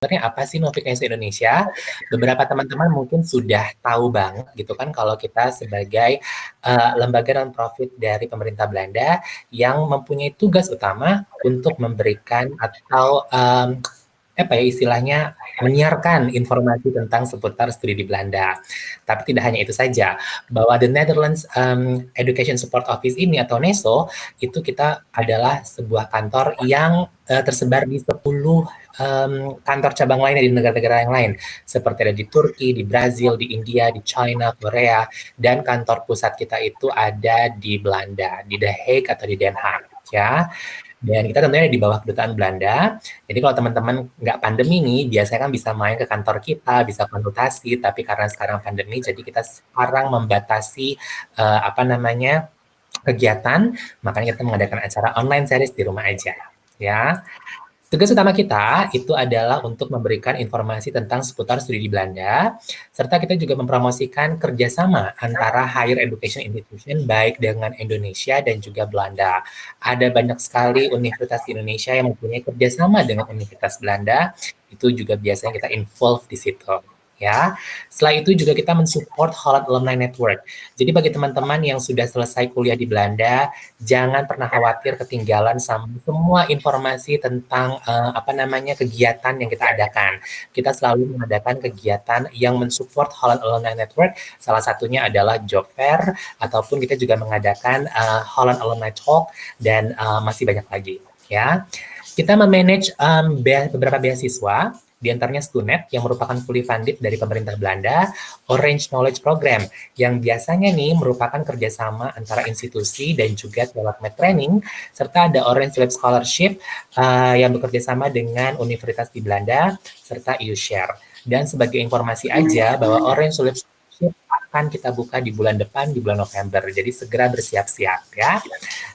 sebenarnya apa sih Novik Nation Indonesia? Beberapa teman-teman mungkin sudah tahu banget gitu kan kalau kita sebagai lembaga non-profit dari pemerintah Belanda yang mempunyai tugas utama untuk memberikan atau apa ya istilahnya menyiarkan informasi tentang seputar studi di Belanda. Tapi tidak hanya itu saja, bahwa The Netherlands Education Support Office ini atau NESO itu kita adalah sebuah kantor yang tersebar di 10 kantor cabang lainnya di negara-negara yang lain, seperti ada di Turki, di Brazil, di India, di China, Korea, dan kantor pusat kita itu ada di Belanda, di The Hague atau di Den Haag, ya. Dan kita tentunya di bawah kedutaan Belanda. Jadi kalau teman-teman nggak pandemi nih, biasanya kan bisa main ke kantor kita, bisa konsultasi. Tapi karena sekarang pandemi, jadi kita sekarang membatasi apa namanya kegiatan. Makanya kita mengadakan acara online series di rumah aja, ya. Tugas utama kita itu adalah untuk memberikan informasi tentang seputar studi di Belanda, serta kita juga mempromosikan kerjasama antara higher education institution baik dengan Indonesia dan juga Belanda. Ada banyak sekali universitas di Indonesia yang mempunyai kerjasama dengan Universitas Belanda, itu juga biasanya kita involve di situ. Ya, setelah itu juga kita mensupport Holland Alumni Network. Jadi bagi teman-teman yang sudah selesai kuliah di Belanda, jangan pernah khawatir ketinggalan sama semua informasi tentang apa namanya kegiatan yang kita adakan. Kita selalu mengadakan kegiatan yang mensupport Holland Alumni Network. Salah satunya adalah job fair ataupun kita juga mengadakan Holland Alumni Talk dan masih banyak lagi. Ya, kita memanage beberapa beasiswa. Di antaranya Stunet yang merupakan fully funded dari pemerintah Belanda, Orange Knowledge Program yang biasanya nih merupakan kerjasama antara institusi dan juga development training, serta ada Orange Lab Scholarship yang bekerja sama dengan universitas di Belanda, serta EU-Share. Dan sebagai informasi aja bahwa Orange Lab Scholarship akan kita buka di bulan depan, di bulan November. Jadi segera bersiap-siap ya.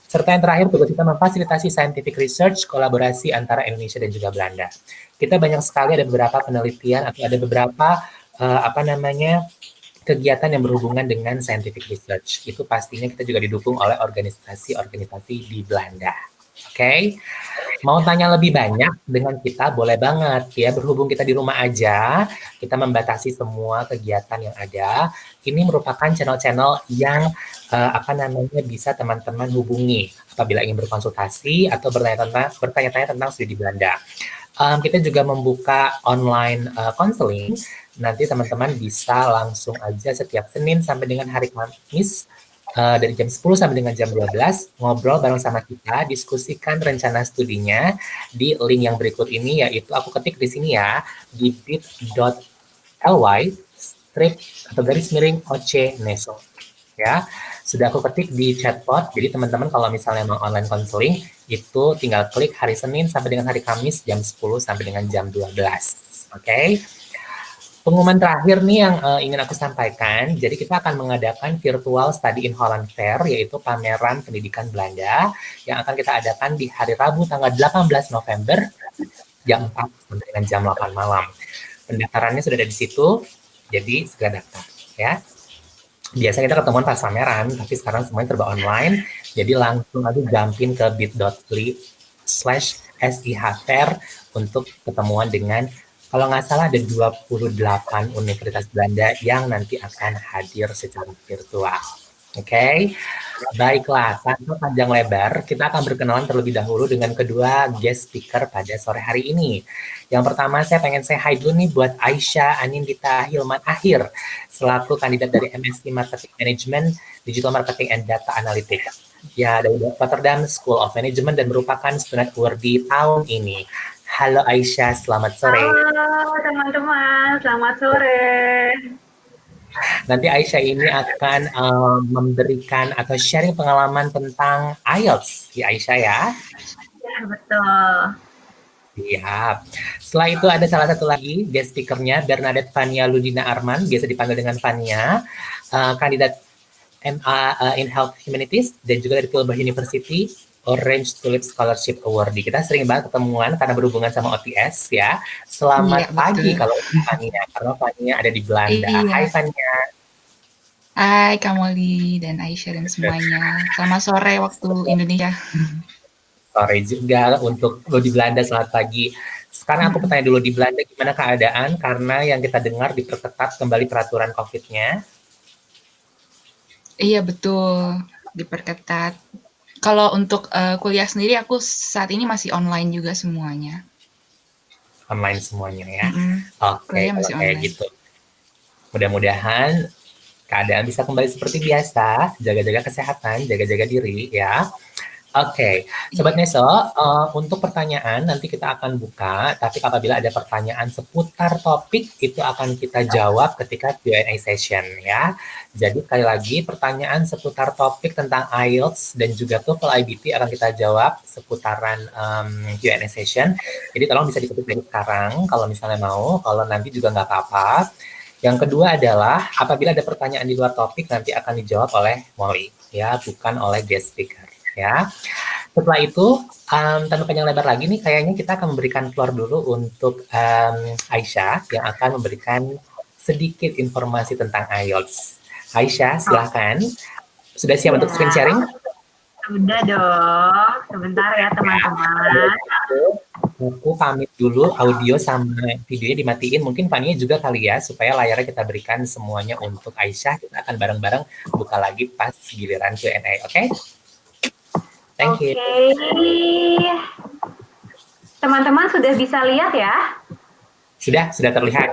Serta yang terakhir, tugas kita memfasilitasi scientific research, kolaborasi antara Indonesia dan juga Belanda. Kita banyak sekali ada beberapa penelitian atau ada beberapa apa namanya kegiatan yang berhubungan dengan scientific research. Itu pastinya kita juga didukung oleh organisasi-organisasi di Belanda. Oke, mau tanya lebih banyak dengan kita boleh banget ya. Berhubung kita di rumah aja, kita membatasi semua kegiatan yang ada. Ini merupakan channel-channel yang apa namanya bisa teman-teman hubungi apabila ingin berkonsultasi atau bertanya-tanya tentang studi di Belanda. Kita juga membuka online counseling. Nanti teman-teman bisa langsung aja setiap Senin sampai dengan hari Kamis dari jam 10 sampai dengan jam 12 ngobrol bareng sama kita, diskusikan rencana studinya di link yang berikut ini, yaitu aku ketik di sini ya, di bit.ly strip atau garis miring OC Neso. Ya, sudah aku ketik di chatbot. Jadi teman-teman kalau misalnya mau online counseling itu tinggal klik hari Senin sampai dengan hari Kamis jam 10 sampai dengan jam 12. Oke. Pengumuman terakhir nih yang ingin aku sampaikan. Jadi kita akan mengadakan virtual study in Holland Fair, yaitu pameran pendidikan Belanda yang akan kita adakan di hari Rabu tanggal 18 November jam 4 sampai dengan jam 8 malam. Pendaftarannya sudah ada di situ. Jadi segera daftar ya. Biasanya kita ketemuan pas pameran, tapi sekarang semuanya serba online, jadi langsung aja jumpin ke bit.ly/SIHFair untuk ketemuan dengan, kalau nggak salah ada 28 universitas Belanda yang nanti akan hadir secara virtual. Oke, baiklah, tanpa panjang lebar, kita akan berkenalan terlebih dahulu dengan kedua guest speaker pada sore hari ini. Yang pertama, saya pengen say hi dulu nih buat Aisyah Anindita Hilman Akhir, selaku kandidat dari MSc Marketing Management, Digital Marketing and Data Analytics. Ya, dari Rotterdam School of Management dan merupakan student award di tahun ini. Halo Aisyah, selamat sore. Halo teman-teman, selamat sore. Nanti Aisyah ini akan memberikan atau sharing pengalaman tentang IELTS ya Aisyah ya. Ya, betul. Siap. Setelah itu ada salah satu lagi guest speaker-nya Bernadette Fania Ludina Arman, biasa dipanggil dengan Fania, kandidat MA in Health Humanities dan juga dari Tilburg University Orange Tulip Scholarship Award. Kita sering banget ketemuan karena berhubungan sama OTS ya. Selamat pagi kalau Fania, karena Fania ada di Belanda. Iya. Hai Fania. Hai Kamoli dan Aisyah dan semuanya. Selamat sore waktu Indonesia. Sore juga untuk lo di Belanda, selamat pagi. Sekarang aku bertanya dulu, di Belanda gimana keadaan? Karena yang kita dengar diperketat kembali peraturan COVID-nya. Iya betul, diperketat. Kalau untuk kuliah sendiri, aku saat ini masih online juga semuanya. Online semuanya ya. Kuliah Oke, kalau masih kayak online. gitu. Mudah-mudahan keadaan bisa kembali seperti biasa, jaga-jaga kesehatan, jaga-jaga diri ya. Oke, Sobat Iya. Neso, untuk pertanyaan nanti kita akan buka, tapi apabila ada pertanyaan seputar topik, itu akan kita jawab ketika Q&A session ya. Jadi sekali lagi, pertanyaan seputar topik tentang IELTS dan juga TOEFL IBT akan kita jawab seputaran Q&A session. Jadi tolong bisa diketik dari sekarang, kalau misalnya mau, kalau nanti juga nggak apa-apa. Yang kedua adalah, apabila ada pertanyaan di luar topik, nanti akan dijawab oleh Molly, ya, bukan oleh guest speaker. Ya, setelah itu tanpa panjang lebar lagi nih, kayaknya kita akan memberikan floor dulu untuk Aisyah yang akan memberikan sedikit informasi tentang IELTS. Aisyah, silahkan. Sudah siap untuk screen sharing? Sudah dong. Sebentar ya teman-teman. Aku pamit dulu, audio sama videonya dimatiin. Mungkin Fania juga kali ya, supaya layarnya kita berikan semuanya untuk Aisyah. Kita akan bareng-bareng buka lagi pas giliran Q&A, oke? Thank you. Teman-teman sudah bisa lihat ya? Sudah terlihat.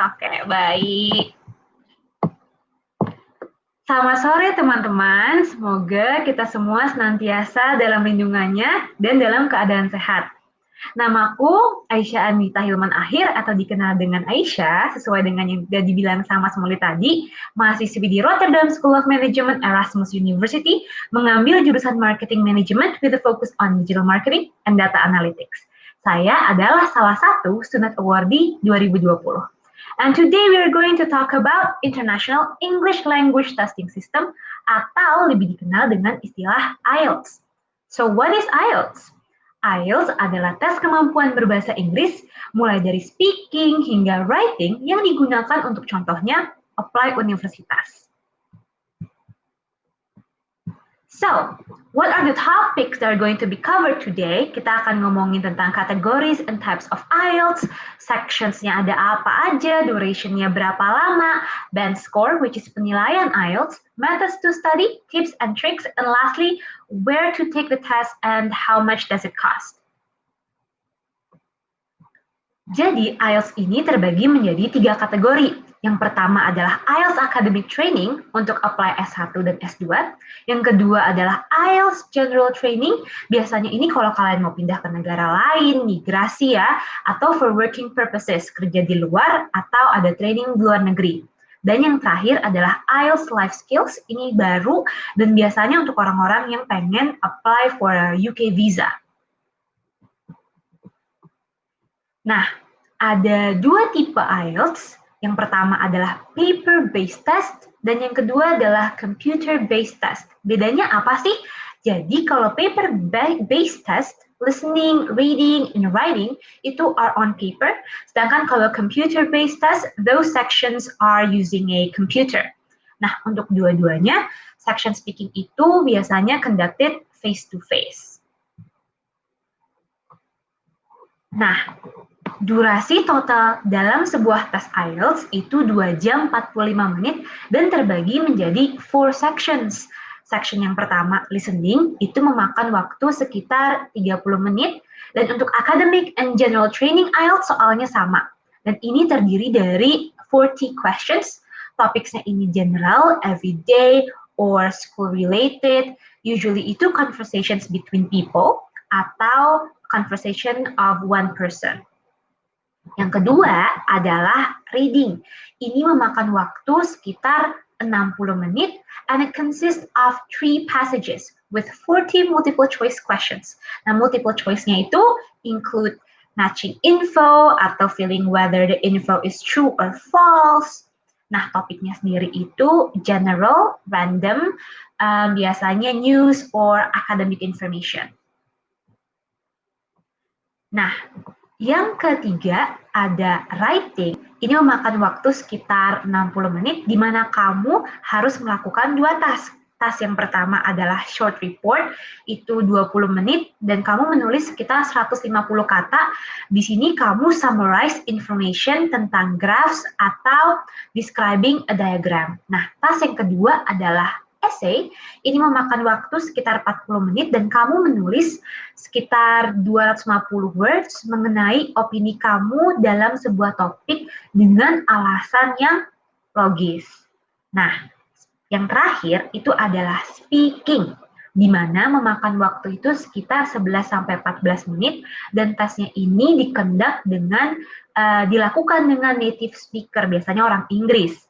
Oke, baik. Selamat sore teman-teman, semoga kita semua senantiasa dalam lindungannya dan dalam keadaan sehat. Namaku Aisyah Anita Hilman Akhir atau dikenal dengan Aisyah, sesuai dengan yang sudah dibilang sama Smoli tadi, mahasiswi di Rotterdam School of Management Erasmus University, mengambil jurusan Marketing Management with a focus on digital marketing and data analytics. Saya adalah salah satu student awardee 2020. And today we are going to talk about International English Language Testing System atau lebih dikenal dengan istilah IELTS. So what is IELTS? IELTS adalah tes kemampuan berbahasa Inggris mulai dari speaking hingga writing yang digunakan untuk contohnya apply universitas. So, what are the topics that are going to be covered today? Kita akan ngomongin tentang categories and types of IELTS, sections-nya ada apa aja, duration-nya berapa lama, band score, which is penilaian IELTS, methods to study, tips and tricks, and lastly, where to take the test and how much does it cost. Jadi, IELTS ini terbagi menjadi 3 kategori. Yang pertama adalah IELTS Academic Training untuk apply S1 dan S2. Yang kedua adalah IELTS General Training. Biasanya ini kalau kalian mau pindah ke negara lain, migrasi ya, atau for working purposes, kerja di luar, atau ada training di luar negeri. Dan yang terakhir adalah IELTS Life Skills, ini baru dan biasanya untuk orang-orang yang pengen apply for a UK visa. Nah, ada 2 tipe IELTS. Yang pertama adalah paper-based test, dan yang kedua adalah computer-based test. Bedanya apa sih? Jadi kalau paper-based test, listening, reading, and writing, itu are on paper. Sedangkan kalau computer-based test, those sections are using a computer. Nah, untuk dua-duanya, section speaking itu biasanya conducted face-to-face. Nah, durasi total dalam sebuah tes IELTS itu 2 jam 45 menit dan terbagi menjadi 4 sections. Section yang pertama, listening, itu memakan waktu sekitar 30 menit. Dan untuk academic and general training IELTS soalnya sama. Dan ini terdiri dari 40 questions. Topiknya ini general, everyday, or school related. Usually itu conversations between people atau conversation of one person. Yang kedua adalah reading. Ini memakan waktu sekitar 60 menit and it consists of 3 passages with 40 multiple choice questions. Nah, multiple choice-nya itu include matching info atau feeling whether the info is true or false. Nah, topiknya sendiri itu general, random, biasanya news or academic information. Nah, yang ketiga ada writing. Ini memakan waktu sekitar 60 menit di mana kamu harus melakukan 2 task. task yang pertama adalah short report, itu 20 menit, dan kamu menulis sekitar 150 kata. Di sini kamu summarize information tentang graphs atau describing a diagram. Nah, task yang kedua adalah essay. Ini memakan waktu sekitar 40 menit, dan kamu menulis sekitar 250 words mengenai opini kamu dalam sebuah topik dengan alasan yang logis. Nah, yang terakhir itu adalah speaking, di mana memakan waktu itu sekitar 11-14 menit, dan tasnya ini dilakukan dengan native speaker, biasanya orang Inggris.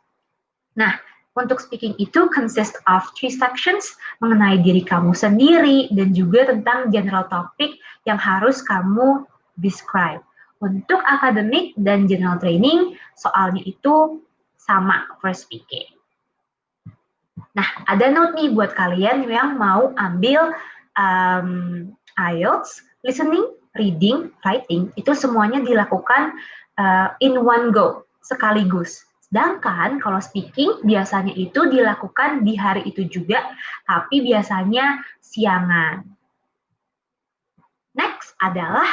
Nah, untuk speaking itu consist of 3 sections mengenai diri kamu sendiri dan juga tentang general topic yang harus kamu describe. Untuk akademik dan general training, soalnya itu sama for speaking. Nah, ada note nih buat kalian yang mau ambil IELTS, listening, reading, writing, itu semuanya dilakukan in one go, sekaligus. Sedangkan kalau speaking biasanya itu dilakukan di hari itu juga, tapi biasanya siangan. Next adalah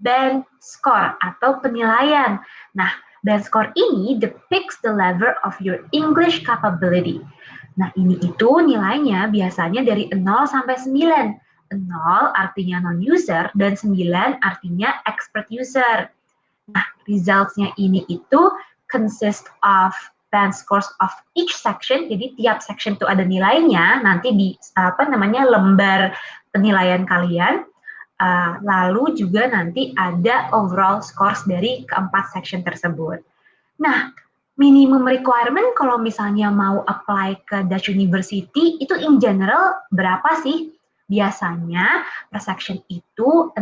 band score atau penilaian. Nah, band score ini depicts the level of your English capability. Nah, ini itu nilainya biasanya dari 0 sampai 9. 0 artinya non-user dan 9 artinya expert user. Nah, results-nya ini itu consist of band scores of each section. Jadi tiap section itu ada nilainya nanti di lembar penilaian kalian. Lalu juga nanti ada overall scores dari keempat section tersebut. Nah, minimum requirement kalau misalnya mau apply ke Dutch University itu in general berapa sih? Biasanya per section itu 6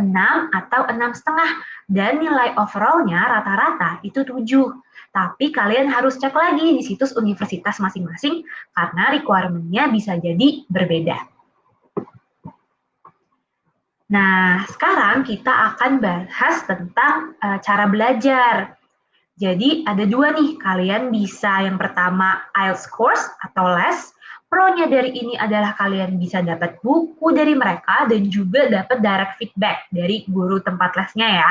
atau 6,5 dan nilai overallnya rata-rata itu 7. Tapi kalian harus cek lagi di situs universitas masing-masing karena requirement-nya bisa jadi berbeda. Nah, sekarang kita akan bahas tentang cara belajar. Jadi ada 2 nih, kalian bisa yang pertama IELTS course atau les. Pro-nya dari ini adalah kalian bisa dapat buku dari mereka dan juga dapat direct feedback dari guru tempat lesnya ya.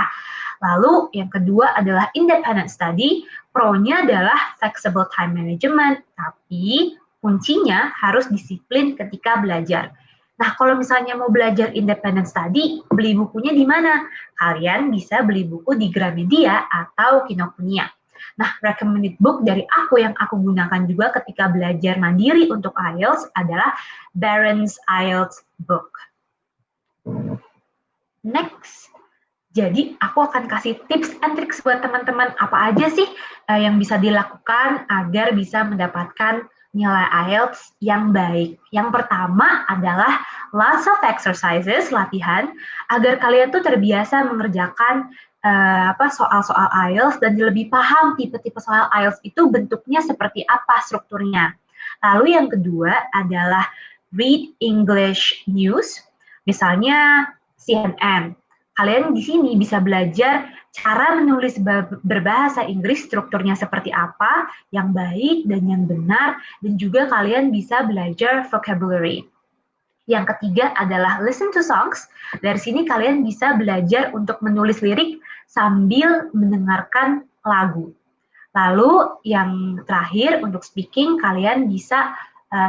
Lalu yang kedua adalah independent study. Pro-nya adalah flexible time management, tapi kuncinya harus disiplin ketika belajar. Nah, kalau misalnya mau belajar independent study, beli bukunya di mana? Kalian bisa beli buku di Gramedia atau Kinokuniya. Nah, recommended book dari aku yang aku gunakan juga ketika belajar mandiri untuk IELTS adalah Barron's IELTS book. Next, jadi aku akan kasih tips and tricks buat teman-teman apa aja sih yang bisa dilakukan agar bisa mendapatkan nilai IELTS yang baik. Yang pertama adalah lots of exercises, latihan, agar kalian tuh terbiasa mengerjakan soal-soal IELTS dan lebih paham tipe-tipe soal IELTS itu bentuknya seperti apa strukturnya. Lalu yang kedua adalah read English news, misalnya CNN. Kalian di sini bisa belajar cara menulis berbahasa Inggris, strukturnya seperti apa, yang baik dan yang benar, dan juga kalian bisa belajar vocabulary. Yang ketiga adalah listen to songs. Dari sini kalian bisa belajar untuk menulis lirik sambil mendengarkan lagu. Lalu yang terakhir untuk speaking, kalian bisa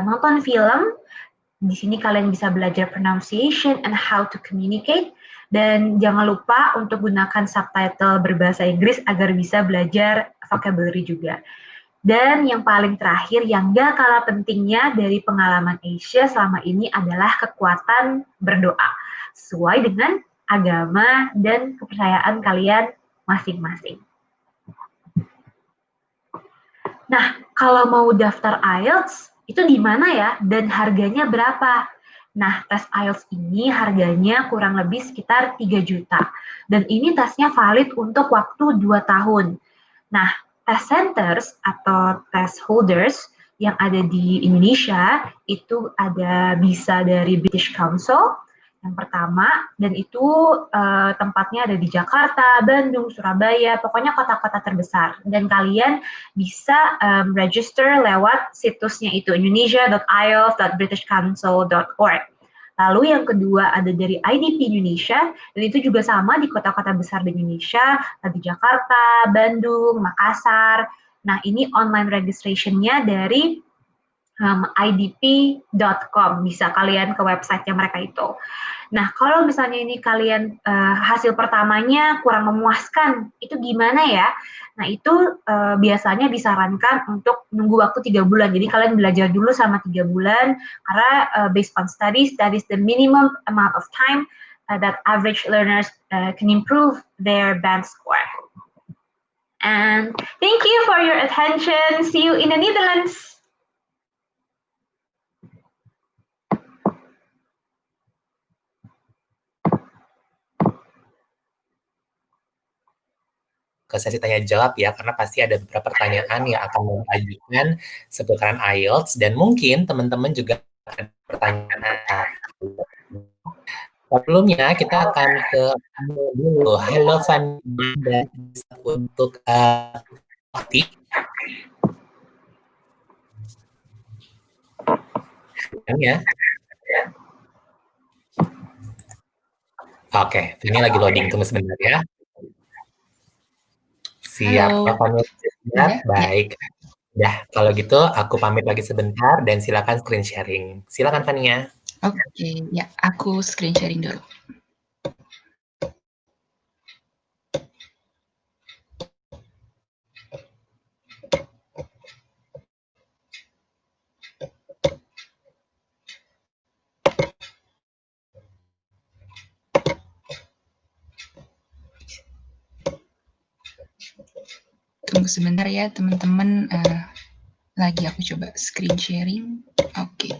nonton film. Di sini kalian bisa belajar pronunciation and how to communicate. Dan jangan lupa untuk gunakan subtitle berbahasa Inggris agar bisa belajar vocabulary juga. Dan yang paling terakhir, yang gak kalah pentingnya dari pengalaman Asia selama ini adalah kekuatan berdoa. Sesuai dengan agama dan kepercayaan kalian masing-masing. Nah, kalau mau daftar IELTS, itu di mana ya? Dan harganya berapa? Nah, tes IELTS ini harganya kurang lebih sekitar 3 juta. Dan ini tesnya valid untuk waktu 2 tahun. Nah, test centers atau test holders yang ada di Indonesia itu ada bisa dari British Council, yang pertama, dan itu tempatnya ada di Jakarta, Bandung, Surabaya, pokoknya kota-kota terbesar. Dan kalian bisa register lewat situsnya itu, indonesia.ielts.britishcouncil.org. Lalu yang kedua ada dari IDP Indonesia, dan itu juga sama di kota-kota besar di Indonesia, di Jakarta, Bandung, Makassar. Nah, ini online registration-nya dari idp.com, bisa kalian ke website-nya mereka itu. Nah, kalau misalnya ini kalian hasil pertamanya kurang memuaskan, itu gimana ya? Nah, itu biasanya disarankan untuk nunggu waktu 3 bulan. Jadi kalian belajar dulu sama 3 bulan, karena based on studies, that is the minimum amount of time that average learners can improve their band score. And thank you for your attention. See you in the Netherlands. Ke sesi tanya jawab ya, karena pasti ada beberapa pertanyaan yang akan mengajukan seputaran IELTS, dan mungkin teman-teman juga ada pertanyaan. Sebelumnya kita akan ke dulu. Halo Fanda, untuk aktif. Ya. Oke, ini lagi loading, tunggu sebentar ya. Siap, ya, pamit sebentar. Baik. Ya, kalau gitu aku pamit lagi sebentar dan silakan screen sharing. Silakan Fania. Oke, ya, aku screen sharing dulu. Tunggu sebentar ya teman-teman, lagi aku coba screen sharing. Oke.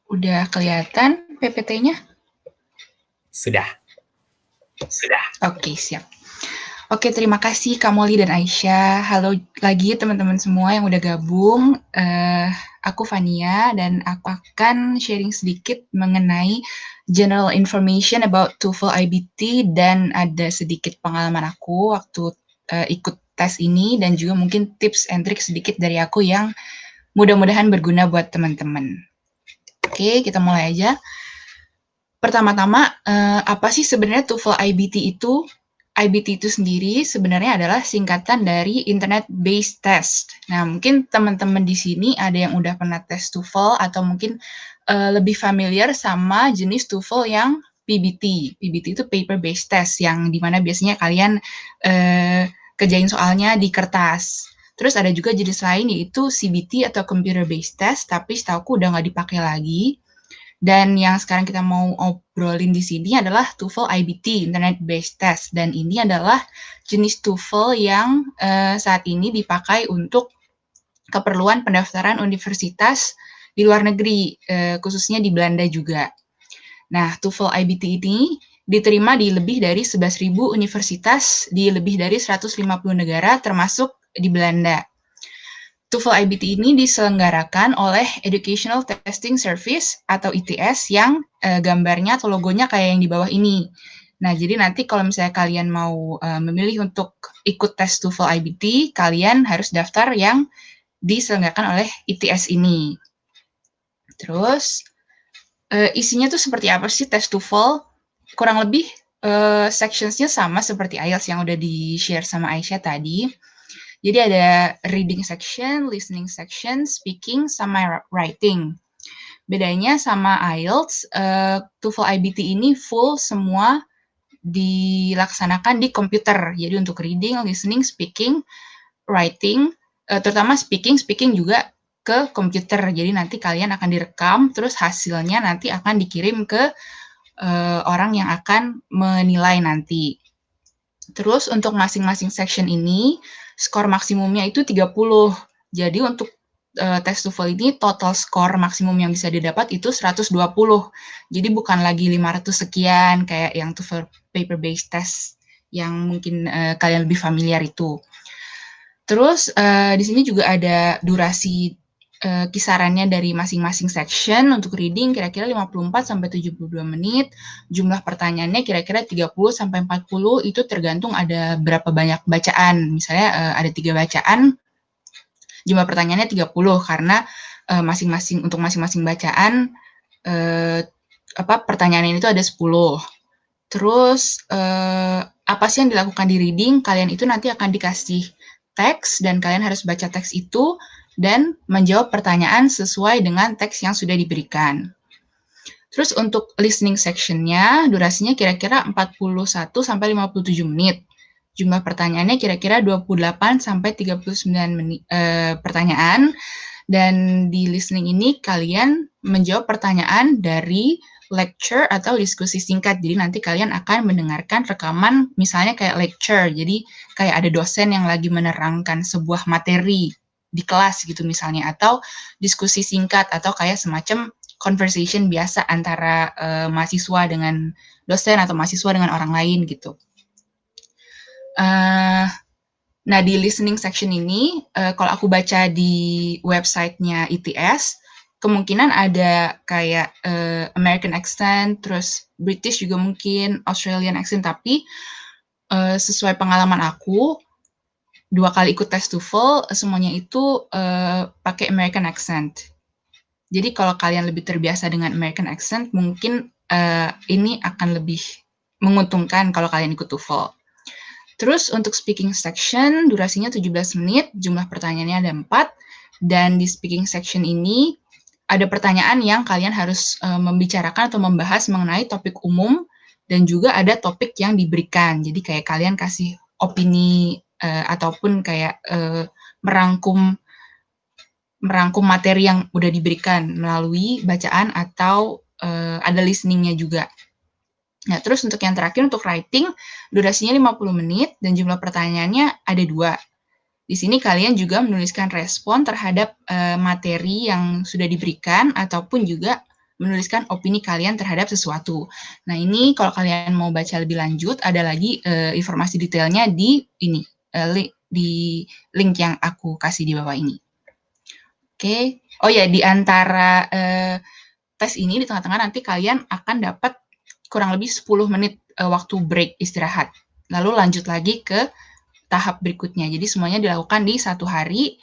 Udah kelihatan PPT-nya? Sudah. Oke, siap. Oke, terima kasih Kak Molly dan Aisyah. Halo lagi teman-teman semua yang udah gabung. Aku Fania dan aku akan sharing sedikit mengenai general information about TOEFL IBT dan ada sedikit pengalaman aku waktu ikut tes ini dan juga mungkin tips and trick sedikit dari aku yang mudah-mudahan berguna buat teman-teman. Oke, kita mulai aja. Pertama-tama, apa sih sebenarnya TOEFL IBT itu? IBT itu sendiri sebenarnya adalah singkatan dari Internet Based Test. Nah, mungkin teman-teman di sini ada yang udah pernah tes TOEFL atau mungkin lebih familiar sama jenis TOEFL yang PBT. PBT itu Paper Based Test, yang dimana biasanya kalian kerjain soalnya di kertas. Terus ada juga jenis lain yaitu CBT atau Computer Based Test, tapi setauku udah nggak dipakai lagi. Dan yang sekarang kita mau obrolin di sini adalah TOEFL IBT, Internet Based Test. Dan ini adalah jenis TOEFL yang saat ini dipakai untuk keperluan pendaftaran universitas di luar negeri, khususnya di Belanda juga. Nah, TOEFL IBT ini diterima di lebih dari 11.000 universitas di lebih dari 150 negara, termasuk di Belanda. TOEFL IBT ini diselenggarakan oleh Educational Testing Service atau ITS yang gambarnya atau logonya kayak yang di bawah ini. Nah, jadi nanti kalau misalnya kalian mau memilih untuk ikut tes TOEFL IBT, kalian harus daftar yang diselenggarakan oleh ITS ini. Terus, isinya tuh seperti apa sih tes TOEFL? Kurang lebih sections-nya sama seperti IELTS yang udah di-share sama Aisyah tadi. Jadi ada reading section, listening section, speaking, sama writing. Bedanya sama IELTS, TOEFL IBT ini full semua dilaksanakan di komputer. Jadi untuk reading, listening, speaking, writing, terutama speaking juga ke komputer. Jadi nanti kalian akan direkam, terus hasilnya nanti akan dikirim ke orang yang akan menilai nanti. Terus untuk masing-masing section ini, skor maksimumnya itu 30. Jadi untuk tes TOEFL ini total skor maksimum yang bisa didapat itu 120. Jadi bukan lagi 500 sekian kayak yang TOEFL paper based test yang mungkin kalian lebih familiar itu. Terus di sini juga ada durasi kisarannya dari masing-masing section. Untuk reading kira-kira 54 sampai 72 menit. Jumlah pertanyaannya kira-kira 30 sampai 40, itu tergantung ada berapa banyak bacaan. Misalnya ada 3 bacaan, jumlah pertanyaannya 30 karena untuk masing-masing bacaan pertanyaan itu ada 10. Terus apa sih yang dilakukan di reading? Kalian itu nanti akan dikasih teks dan kalian harus baca teks itu dan menjawab pertanyaan sesuai dengan teks yang sudah diberikan. Terus untuk listening section-nya, durasinya kira-kira 41 sampai 57 menit. Jumlah pertanyaannya kira-kira 28 sampai 39 menit, pertanyaan. Dan di listening ini kalian menjawab pertanyaan dari lecture atau diskusi singkat. Jadi nanti kalian akan mendengarkan rekaman misalnya kayak lecture. Jadi kayak ada dosen yang lagi menerangkan sebuah materi di kelas gitu misalnya, atau diskusi singkat, atau kayak semacam conversation biasa antara mahasiswa dengan dosen atau mahasiswa dengan orang lain gitu. Nah, di listening section ini, kalau aku baca di website-nya ITS, kemungkinan ada kayak American accent, terus British juga mungkin, Australian accent, tapi sesuai pengalaman aku, 2 kali ikut tes TOEFL, semuanya itu pakai American accent. Jadi kalau kalian lebih terbiasa dengan American accent, mungkin ini akan lebih menguntungkan kalau kalian ikut TOEFL. Terus untuk speaking section, durasinya 17 menit, jumlah pertanyaannya ada 4, dan di speaking section ini ada pertanyaan yang kalian harus membicarakan atau membahas mengenai topik umum, dan juga ada topik yang diberikan. Jadi kayak kalian kasih opini ataupun kayak merangkum materi yang udah diberikan melalui bacaan atau ada listening-nya juga. Nah, terus untuk yang terakhir, untuk writing, durasinya 50 menit dan jumlah pertanyaannya ada 2. Di sini kalian juga menuliskan respon terhadap materi yang sudah diberikan, ataupun juga menuliskan opini kalian terhadap sesuatu. Nah, ini kalau kalian mau baca lebih lanjut, ada lagi informasi detailnya di ini, di link yang aku kasih di bawah ini. Oke. Oh ya, di antara tes ini, di tengah-tengah nanti kalian akan dapat kurang lebih 10 menit waktu break istirahat. Lalu lanjut lagi ke tahap berikutnya. Jadi semuanya dilakukan di 1 hari,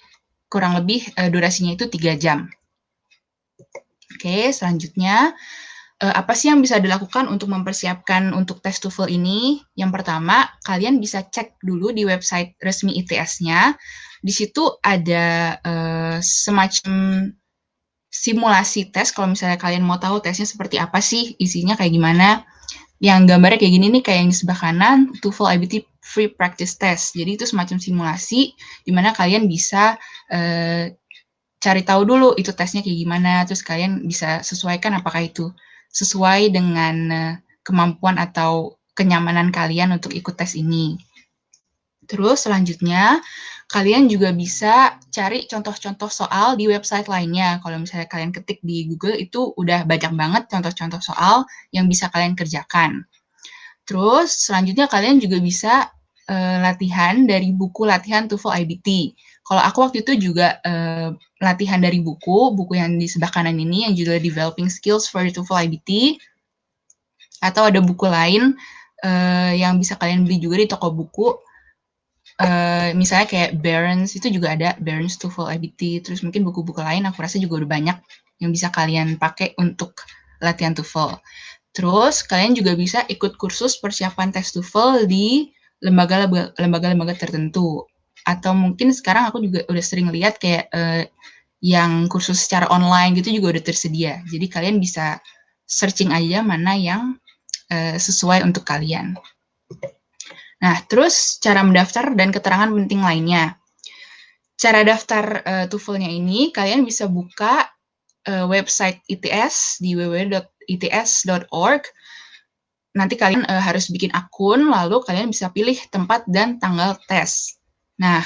kurang lebih durasinya itu 3 jam. Oke, selanjutnya apa sih yang bisa dilakukan untuk mempersiapkan untuk tes TOEFL ini? Yang pertama, kalian bisa cek dulu di website resmi ITS-nya. Di situ ada semacam simulasi tes, kalau misalnya kalian mau tahu tesnya seperti apa sih, isinya kayak gimana. Yang gambarnya kayak gini nih, kayak yang di sebelah kanan, TOEFL IBT Free Practice Test. Jadi itu semacam simulasi, di mana kalian bisa cari tahu dulu itu tesnya kayak gimana, terus kalian bisa sesuaikan apakah itu sesuai dengan kemampuan atau kenyamanan kalian untuk ikut tes ini. Terus selanjutnya, kalian juga bisa cari contoh-contoh soal di website lainnya. Kalau misalnya kalian ketik di Google, itu udah banyak banget contoh-contoh soal yang bisa kalian kerjakan. Terus selanjutnya kalian juga bisa latihan dari buku latihan TOEFL IBT. Kalau aku waktu itu juga latihan dari buku yang di sebelah kanan ini, yang judulnya Developing Skills for TOEFL IBT. Atau ada buku lain yang bisa kalian beli juga di toko buku. Misalnya kayak Barron's, itu juga ada Barron's TOEFL IBT, terus mungkin buku-buku lain aku rasa juga udah banyak yang bisa kalian pakai untuk latihan TOEFL. Terus kalian juga bisa ikut kursus persiapan tes TOEFL di lembaga-lembaga tertentu. Atau mungkin sekarang aku juga udah sering lihat kayak yang kursus secara online gitu juga udah tersedia. Jadi kalian bisa searching aja mana yang sesuai untuk kalian. Nah, terus cara mendaftar dan keterangan penting lainnya. Cara daftar TOEFL-nya ini, kalian bisa buka website ITS di www.its.org. Nanti kalian harus bikin akun, lalu kalian bisa pilih tempat dan tanggal tes. Nah,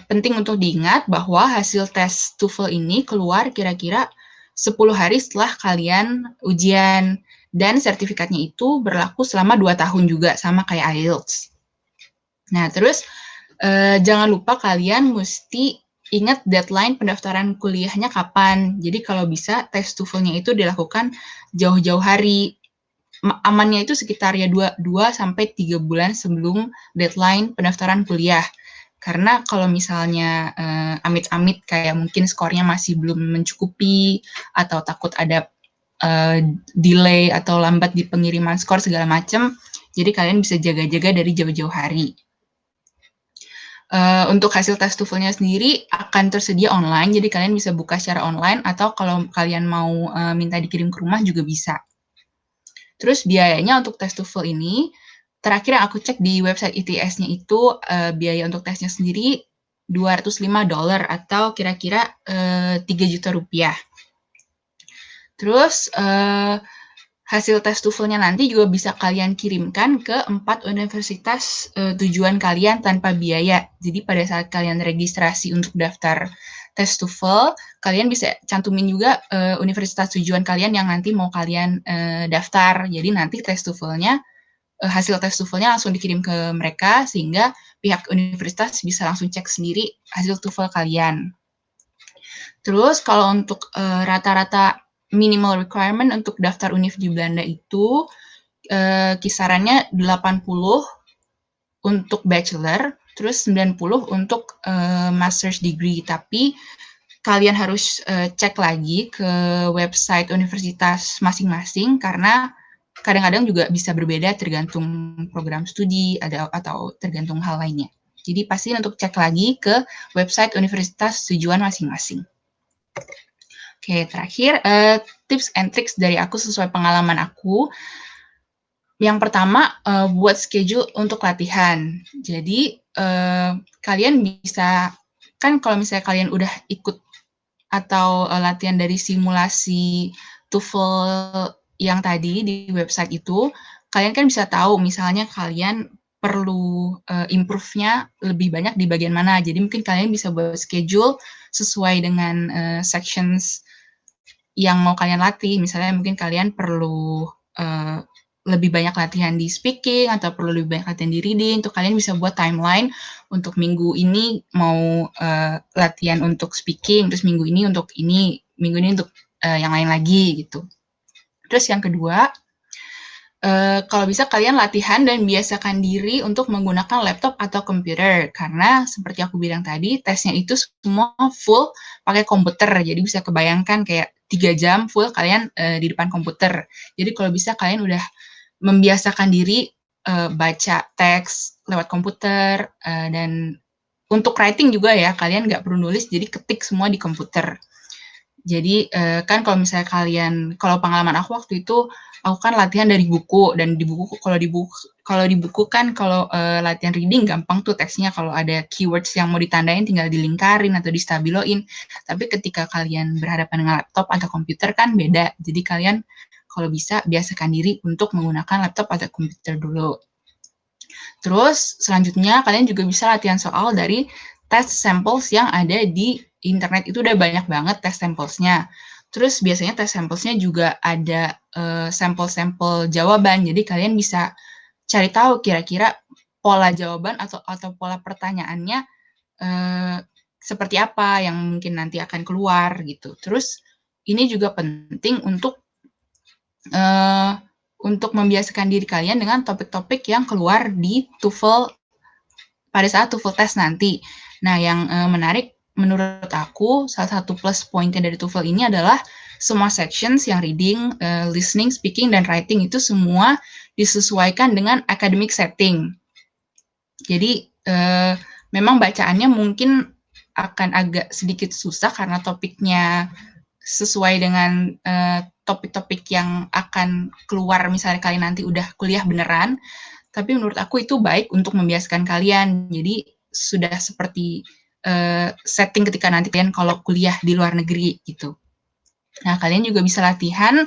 penting untuk diingat bahwa hasil tes TOEFL ini keluar kira-kira 10 hari setelah kalian ujian. Dan sertifikatnya itu berlaku selama 2 tahun juga, sama kayak IELTS. Nah, terus jangan lupa kalian mesti ingat deadline pendaftaran kuliahnya kapan. Jadi kalau bisa tes TOEFL-nya itu dilakukan jauh-jauh hari. Amannya itu sekitar ya 2 sampai 3 bulan sebelum deadline pendaftaran kuliah. Karena kalau misalnya amit-amit kayak mungkin skornya masih belum mencukupi atau takut ada delay atau lambat di pengiriman skor segala macam, jadi kalian bisa jaga-jaga dari jauh-jauh hari. Untuk hasil tes TOEFL-nya sendiri akan tersedia online, jadi kalian bisa buka secara online atau kalau kalian mau minta dikirim ke rumah juga bisa. Terus biayanya untuk tes TOEFL ini, terakhir yang aku cek di website ITS-nya itu biaya untuk tesnya sendiri $205 atau kira-kira 3 juta rupiah. Terus hasil tes TOEFL-nya nanti juga bisa kalian kirimkan ke 4 universitas tujuan kalian tanpa biaya. Jadi pada saat kalian registrasi untuk daftar tes TOEFL, kalian bisa cantumin juga universitas tujuan kalian yang nanti mau kalian daftar. Jadi nanti tes TOEFL-nya, hasil tes TOEFL-nya langsung dikirim ke mereka, sehingga pihak universitas bisa langsung cek sendiri hasil TOEFL kalian. Terus kalau untuk rata-rata minimal requirement untuk daftar univ di Belanda itu kisarannya 80 untuk bachelor, terus 90 untuk master's degree. Tapi kalian harus cek lagi ke website universitas masing-masing karena kadang-kadang juga bisa berbeda tergantung program studi atau tergantung hal lainnya. Jadi pasti untuk cek lagi ke website universitas tujuan masing-masing. Oke, terakhir tips and tricks dari aku sesuai pengalaman aku. Yang pertama, buat schedule untuk latihan. Jadi kalian bisa, kan kalau misalnya kalian udah ikut atau latihan dari simulasi TOEFL yang tadi di website itu, kalian kan bisa tahu misalnya kalian perlu improve-nya lebih banyak di bagian mana. Jadi mungkin kalian bisa buat schedule sesuai dengan sections yang mau kalian latih. Misalnya mungkin kalian perlu lebih banyak latihan di speaking atau perlu lebih banyak latihan di reading. Tuh kalian bisa buat timeline untuk minggu ini mau latihan untuk speaking, terus minggu ini untuk ini, minggu ini untuk yang lain lagi gitu. Terus yang kedua, kalau bisa kalian latihan dan biasakan diri untuk menggunakan laptop atau komputer. Karena seperti aku bilang tadi, tesnya itu semua full pakai komputer. Jadi bisa kebayangkan kayak 3 jam full kalian di depan komputer. Jadi kalau bisa kalian udah membiasakan diri baca teks lewat komputer. Dan untuk writing juga ya, kalian nggak perlu nulis, jadi ketik semua di komputer. Jadi kan kalau misalnya kalian, kalau pengalaman aku waktu itu, aku kan latihan dari buku, dan di buku kalau di buku kan kalau latihan reading gampang tuh teksnya, kalau ada keywords yang mau ditandain tinggal dilingkarin atau distabiloin. Tapi ketika kalian berhadapan dengan laptop atau komputer kan beda. Jadi kalian kalau bisa biasakan diri untuk menggunakan laptop atau komputer dulu. Terus selanjutnya kalian juga bisa latihan soal dari test samples yang ada di internet. Itu udah banyak banget test samplesnya. Terus biasanya test samplesnya juga ada sampel-sampel jawaban. Jadi kalian bisa cari tahu kira-kira pola jawaban atau pola pertanyaannya seperti apa yang mungkin nanti akan keluar gitu. Terus ini juga penting untuk membiasakan diri kalian dengan topik-topik yang keluar di TOEFL pada saat TOEFL test nanti. Nah, yang menarik menurut aku, salah satu plus poinnya dari TOEFL ini adalah semua sections yang reading, listening, speaking, dan writing itu semua disesuaikan dengan academic setting. Jadi, memang bacaannya mungkin akan agak sedikit susah karena topiknya sesuai dengan topik-topik yang akan keluar misalnya kalian nanti udah kuliah beneran. Tapi menurut aku itu baik untuk membiasakan kalian. Jadi sudah seperti setting ketika nanti kalian kalau kuliah di luar negeri gitu. Nah, kalian juga bisa latihan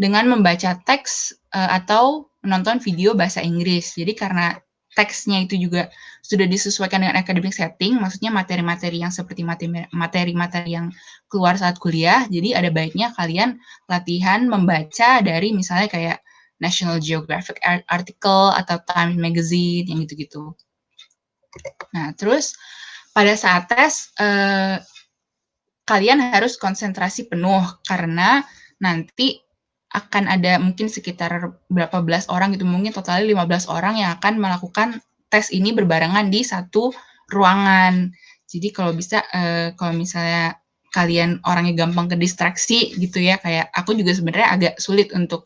dengan membaca teks atau menonton video bahasa Inggris. Jadi karena teksnya itu juga sudah disesuaikan dengan academic setting, maksudnya materi-materi yang seperti materi-materi yang keluar saat kuliah, jadi ada baiknya kalian latihan membaca dari misalnya kayak National Geographic article atau Time Magazine, yang gitu-gitu. Nah, terus pada saat tes, kalian harus konsentrasi penuh, karena nanti akan ada mungkin sekitar berapa belas orang gitu, mungkin totalnya 15 orang yang akan melakukan tes ini berbarengan di satu ruangan. Jadi kalau bisa, kalau misalnya kalian orangnya gampang ke distraksi gitu ya, kayak aku juga sebenarnya agak sulit untuk,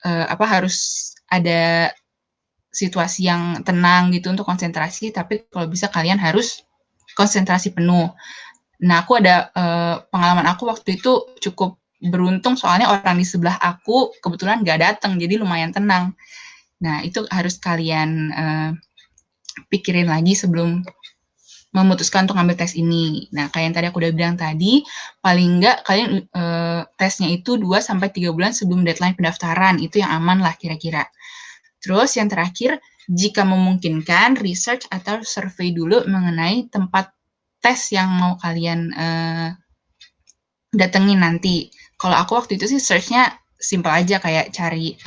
harus ada situasi yang tenang gitu untuk konsentrasi, tapi kalau bisa kalian harus konsentrasi penuh. Nah, aku ada, pengalaman aku waktu itu cukup beruntung soalnya orang di sebelah aku kebetulan nggak datang, jadi lumayan tenang. Nah, itu harus kalian pikirin lagi sebelum memutuskan untuk ngambil tes ini. Nah, kayak yang tadi aku udah bilang tadi, paling nggak kalian tesnya itu 2-3 bulan sebelum deadline pendaftaran, itu yang aman lah kira-kira. Terus yang terakhir, jika memungkinkan, research atau survei dulu mengenai tempat tes yang mau kalian datengin nanti. Kalau aku waktu itu sih search-nya simple aja, kayak cari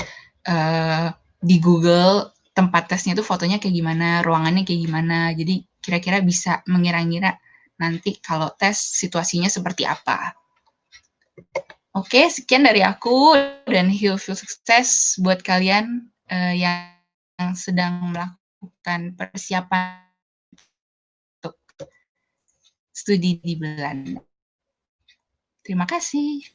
di Google tempat tesnya itu fotonya kayak gimana, ruangannya kayak gimana. Jadi kira-kira bisa mengira-ngira nanti kalau tes situasinya seperti apa. Oke, sekian dari aku dan feel sukses buat kalian yang sedang melakukan persiapan untuk studi di Belanda. Terima kasih.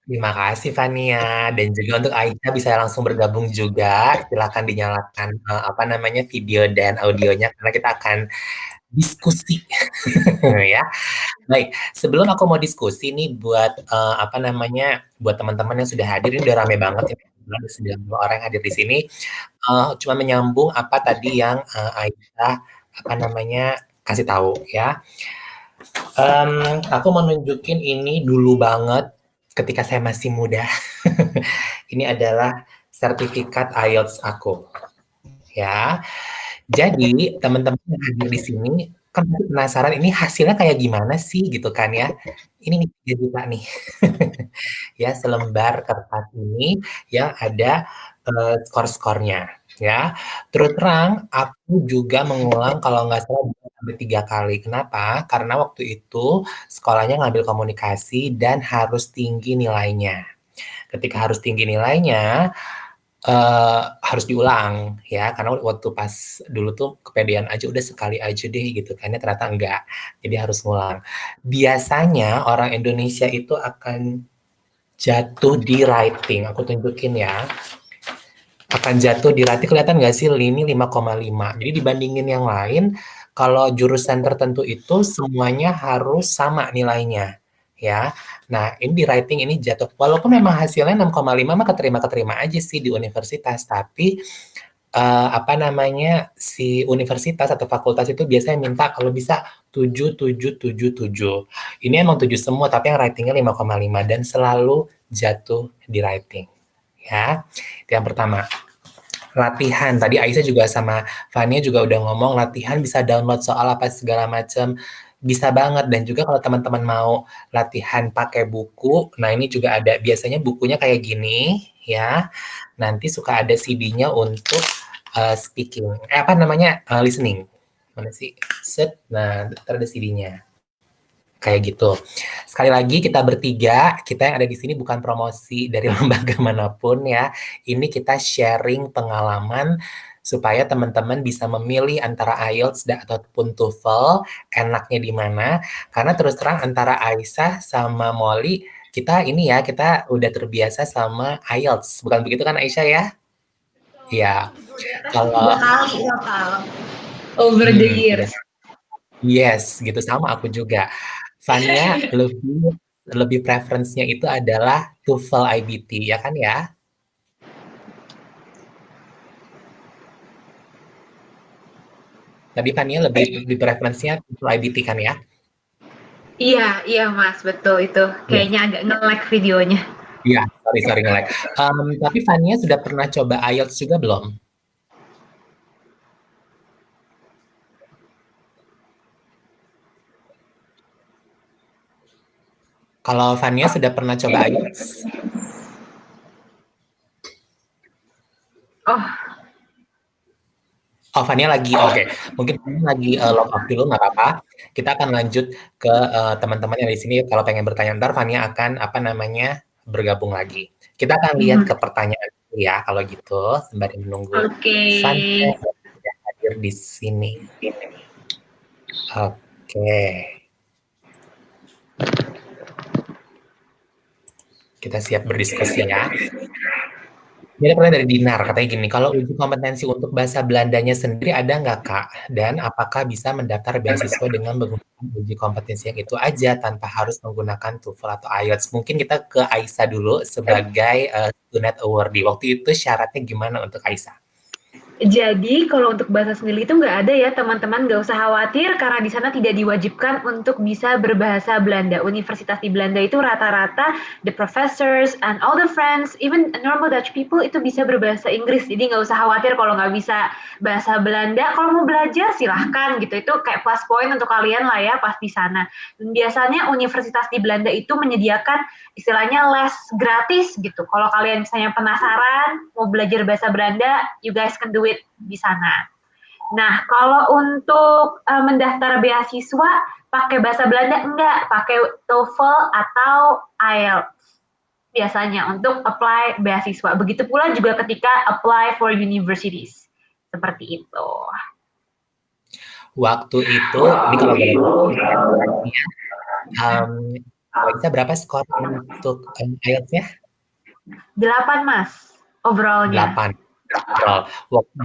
Terima kasih Fania, dan juga untuk Aisyah bisa langsung bergabung juga. Silakan dinyalakan video dan audionya karena kita akan diskusi ya. Baik, sebelum aku mau diskusi nih buat buat teman-teman yang sudah hadir, ini udah rame banget ini. Sudah 2 orang yang hadir di sini. Cuma menyambung apa tadi yang Aisyah kasih tahu ya. Aku mau nunjukin ini dulu banget ketika saya masih muda. Ini adalah sertifikat IELTS aku. Ya. Jadi, teman-teman yang hadir di sini kan penasaran ini hasilnya kayak gimana sih gitu kan ya. Ini nih 3 juta nih. Ya, selembar kertas ini yang ada skor-skornya ya. Terus terang aku juga mengulang kalau nggak salah 2-3 kali. Kenapa? Karena waktu itu sekolahnya ngambil komunikasi dan harus tinggi nilainya. Ketika harus tinggi nilainya, harus diulang ya, karena waktu pas dulu tuh kepedean aja, udah sekali aja deh gitu kan ya, ternyata enggak. Jadi harus ngulang. Biasanya orang Indonesia itu akan jatuh di writing. Aku tunjukin ya. Akan jatuh di writing, kelihatan nggak sih? Ini 5,5. Jadi dibandingin yang lain, kalau jurusan tertentu itu semuanya harus sama nilainya ya. Nah, ini di writing ini jatuh. Walaupun memang hasilnya 6,5 mah keterima-keterima aja sih di universitas, tapi si universitas atau fakultas itu biasanya minta kalau bisa 7, 7, 7, 7. Ini emang 7 semua, tapi yang writing-nya 5,5 dan selalu jatuh di writing. Ya, itu yang pertama. Latihan, tadi Aisyah juga sama Fania juga udah ngomong, latihan bisa download soal apa segala macam, bisa banget. Dan juga kalau teman-teman mau latihan pakai buku, nah ini juga ada, biasanya bukunya kayak gini ya, nanti suka ada CD-nya untuk speaking, listening. Mana sih? Set, nah ntar ada CD-nya. Kayak gitu. Sekali lagi kita bertiga, kita yang ada di sini bukan promosi dari lembaga manapun ya. Ini kita sharing pengalaman supaya teman-teman bisa memilih antara IELTS ataupun TOEFL, enaknya di mana. Karena terus terang antara Aisyah sama Molly, kita udah terbiasa sama IELTS. Bukan begitu kan Aisyah ya? Iya. Kalau 2 kali total. Over the years. Yes, gitu sama aku juga. Fania lebih preference-nya itu adalah TOEFL IBT, ya kan ya? Tadi Fania lebih preference-nya TOEFL IBT kan ya? Iya Mas, betul itu. Kayaknya agak nge-lag videonya. Iya, sorry nge-lag. Tapi Fania sudah pernah coba IELTS juga belum? Kalau Fania sudah pernah coba IELTS? Oh, Fania lagi, oke. Mungkin lagi log off dulu, nggak apa-apa. Kita akan lanjut ke teman-teman yang di sini. Kalau pengen bertanya ntar, Fania akan bergabung lagi. Kita akan lihat ke pertanyaan ya, kalau gitu, sembari menunggu Fania sudah hadir di sini. Oke. Kita siap berdiskusi ya. Ini pertanyaan dari Dinar, katanya gini, kalau uji kompetensi untuk bahasa Belandanya sendiri ada nggak Kak? Dan apakah bisa mendaftar beasiswa dengan menggunakan uji kompetensi yang itu aja tanpa harus menggunakan TOEFL atau IELTS? Mungkin kita ke Aisyah dulu sebagai student awardee. Waktu itu syaratnya gimana untuk Aisyah? Jadi kalau untuk bahasa sendiri itu nggak ada ya teman-teman, nggak usah khawatir karena di sana tidak diwajibkan untuk bisa berbahasa Belanda. Universitas di Belanda itu rata-rata the professors and all the friends, even normal Dutch people itu bisa berbahasa Inggris. Jadi nggak usah khawatir kalau nggak bisa bahasa Belanda. Kalau mau belajar silahkan gitu. Itu kayak plus point untuk kalian lah ya pas di sana. Dan biasanya universitas di Belanda itu menyediakan istilahnya les gratis gitu. Kalau kalian misalnya penasaran mau belajar bahasa Belanda, you guys can do it di sana. Nah, kalau untuk mendaftar beasiswa pakai bahasa Belanda enggak, pakai TOEFL atau IELTS biasanya untuk apply beasiswa. Begitu pula juga ketika apply for universities. Seperti itu. Waktu itu, ini kalau bisa berapa skor untuk IELTS-nya? 8, Mas, overall-nya. 8.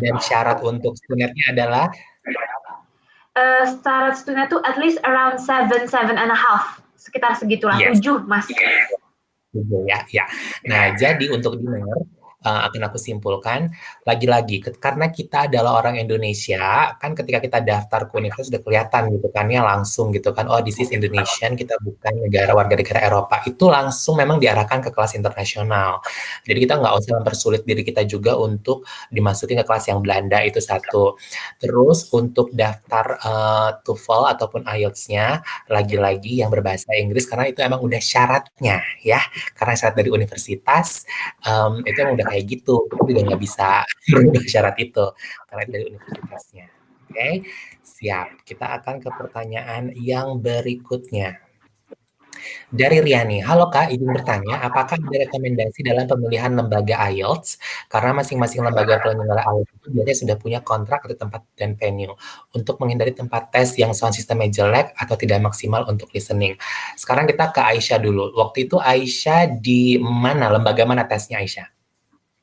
Dan syarat untuk studentnya adalah? Syarat student itu at least around 7.5. Sekitar segitulah, yes. 7, Mas. 7 ya. Nah, jadi untuk Dinar, akan aku simpulkan lagi-lagi karena kita adalah orang Indonesia, kan ketika kita daftar ke universitas sudah kelihatan gitu kan ya, langsung gitu kan, oh this is Indonesian, kita bukan warga negara Eropa, itu langsung memang diarahkan ke kelas internasional. Jadi kita nggak usah mempersulit diri kita juga untuk dimasukin ke kelas yang Belanda, itu satu. Terus untuk daftar TOEFL ataupun IELTS-nya lagi-lagi yang berbahasa Inggris karena itu emang udah syaratnya ya, karena syarat dari universitas itu emang udah kayak gitu, kita juga nggak bisa merubah syarat itu karena dari universitasnya. Oke, siap. Kita akan ke pertanyaan yang berikutnya. Dari Riani, halo Kak, izin bertanya, apakah ada rekomendasi dalam pemilihan lembaga IELTS? Karena masing-masing lembaga penyelenggara IELTS itu biasanya sudah punya kontrak atau tempat dan venue untuk menghindari tempat tes yang sound sistemnya jelek atau tidak maksimal untuk listening. Sekarang kita ke Aisyah dulu. Waktu itu Aisyah di mana, lembaga mana tesnya Aisyah?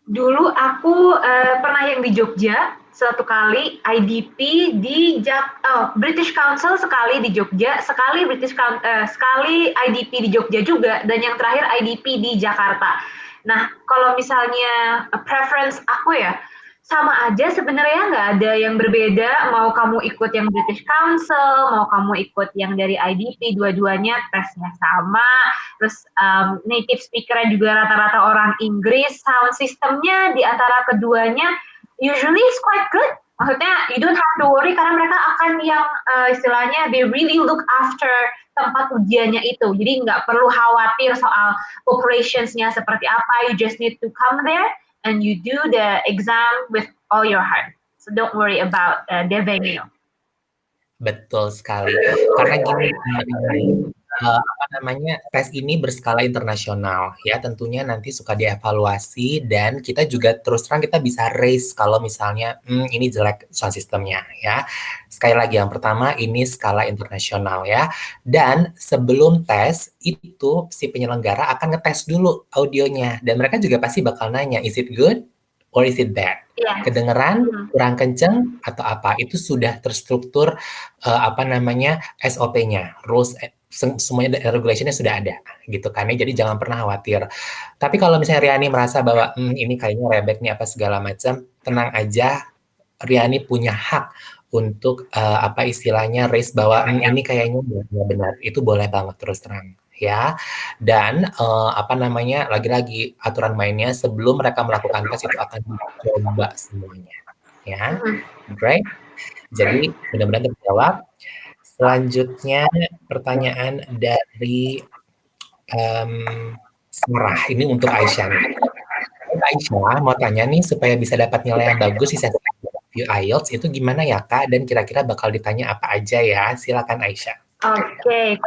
Dulu aku pernah yang di Jogja, satu kali IDP di British Council sekali di Jogja, sekali IDP di Jogja juga, dan yang terakhir IDP di Jakarta. Nah, kalau misalnya preference aku ya, sama aja sebenarnya, nggak ada yang berbeda, mau kamu ikut yang British Council, mau kamu ikut yang dari IDP, dua-duanya tesnya sama, terus native speaker-nya juga rata-rata orang Inggris, sound systemnya di antara keduanya usually is quite good. Maksudnya you don't have to worry karena mereka akan yang istilahnya they really look after tempat ujiannya itu. Jadi nggak perlu khawatir soal operations-nya seperti apa. You just need to come there and you do the exam with all your heart. So don't worry about the venue. Betul sekali. Karena gini, tes ini berskala internasional ya, tentunya nanti suka dievaluasi dan kita juga terus terang kita bisa raise kalau misalnya ini jelek sound systemnya ya. Sekali lagi yang pertama ini skala internasional ya, dan sebelum tes itu si penyelenggara akan ngetes dulu audionya dan mereka juga pasti bakal nanya is it good or is it bad? Yes. Kedengeran, kurang kenceng atau apa? Itu sudah terstruktur SOP-nya, rules, semuanya regulationnya sudah ada, gitu kan ya. Jadi jangan pernah khawatir. Tapi kalau misalnya Riani merasa bahwa ini kayaknya rebek nih apa segala macam, tenang aja. Riani punya hak untuk istilahnya raise bahwa ini kayaknya benar. Itu boleh banget terus terang. Ya, dan lagi-lagi aturan mainnya sebelum mereka melakukan tes itu akan dicoba semuanya, ya, great. Jadi mudah-mudahan terjawab. Selanjutnya pertanyaan dari Sarah, ini untuk Aisyah nih. Aisyah mau tanya nih supaya bisa dapat nilai yang bagus di sesi IELTS itu gimana ya Kak? Dan kira-kira bakal ditanya apa aja ya? Silakan Aisyah. Oke,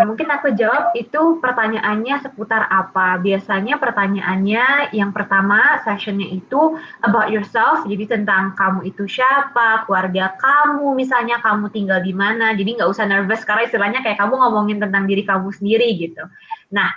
mungkin aku jawab itu pertanyaannya seputar apa. Biasanya pertanyaannya yang pertama sessionnya itu about yourself, jadi tentang kamu itu siapa, keluarga kamu, misalnya kamu tinggal di mana, jadi nggak usah nervous karena istilahnya kayak kamu ngomongin tentang diri kamu sendiri gitu. Nah,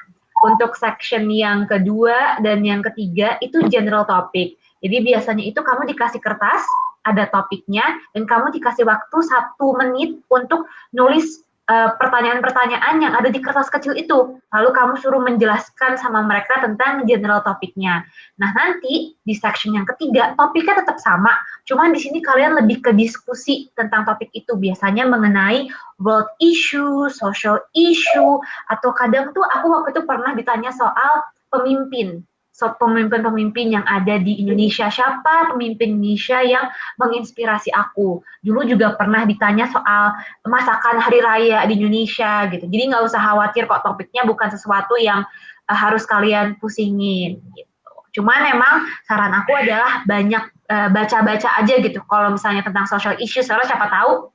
untuk section yang kedua dan yang ketiga itu general topic. Jadi biasanya itu kamu dikasih kertas, ada topiknya, dan kamu dikasih waktu 1 menit untuk nulis pertanyaan-pertanyaan yang ada di kertas kecil itu. Lalu kamu suruh menjelaskan sama mereka tentang general topiknya. Nah, nanti di section yang ketiga, topiknya tetap sama. Cuman di sini kalian lebih ke diskusi tentang topik itu. Biasanya mengenai world issue, social issue, atau kadang tuh aku waktu itu pernah ditanya soal pemimpin. So, pemimpin-pemimpin yang ada di Indonesia, siapa pemimpin Indonesia yang menginspirasi aku. Dulu juga pernah ditanya soal masakan hari raya di Indonesia gitu. Jadi nggak usah khawatir kok topiknya bukan sesuatu yang harus kalian pusingin gitu. Cuman memang saran aku adalah banyak baca-baca aja gitu. Kalau misalnya tentang social issue, soalnya siapa tahu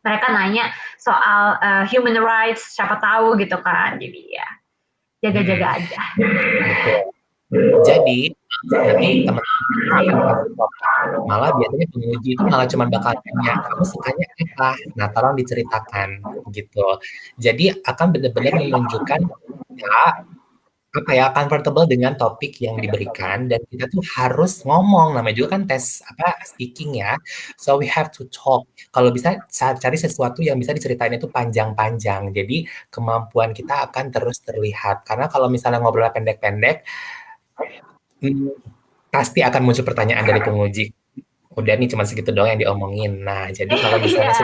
mereka nanya soal human rights, siapa tahu gitu kan. Jadi ya jaga-jaga aja. Jadi nanti teman-teman malah biasanya penguji itu malah cuma bakal tanya kamu sukanya apa, nah tolong diceritakan gitu. Jadi akan benar-benar menunjukkan ya apa ya comfortable dengan topik yang diberikan dan kita tuh harus ngomong, namanya juga kan tes speaking ya, so we have to talk. Kalau bisa cari sesuatu yang bisa diceritain itu panjang-panjang, jadi kemampuan kita akan terus terlihat karena kalau misalnya ngobrol pendek-pendek pasti akan muncul pertanyaan dari penguji. Udah nih cuma segitu doang yang diomongin. Nah, jadi kalau misalnya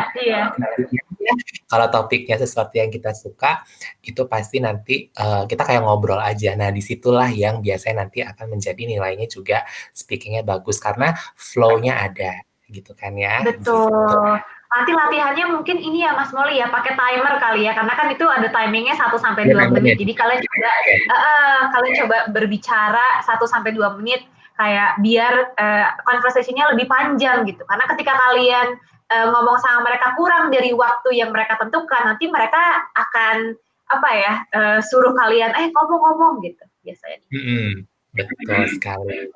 kalau topiknya sesuatu yang kita suka, itu pasti nanti kita kayak ngobrol aja. Nah, disitulah yang biasanya nanti akan menjadi nilainya juga speakingnya bagus karena flow-nya ada, gitu kan ya. Betul. Gitu. Nanti latihannya mungkin ini ya Mas Molly ya, pakai timer kali ya, karena kan itu ada timingnya 1-2 menit. Jadi kalian coba berbicara 1-2 menit, kayak biar conversation-nya lebih panjang gitu. Karena ketika kalian ngomong sama mereka kurang dari waktu yang mereka tentukan, nanti mereka akan suruh kalian ngomong-ngomong gitu biasanya. Betul sekali.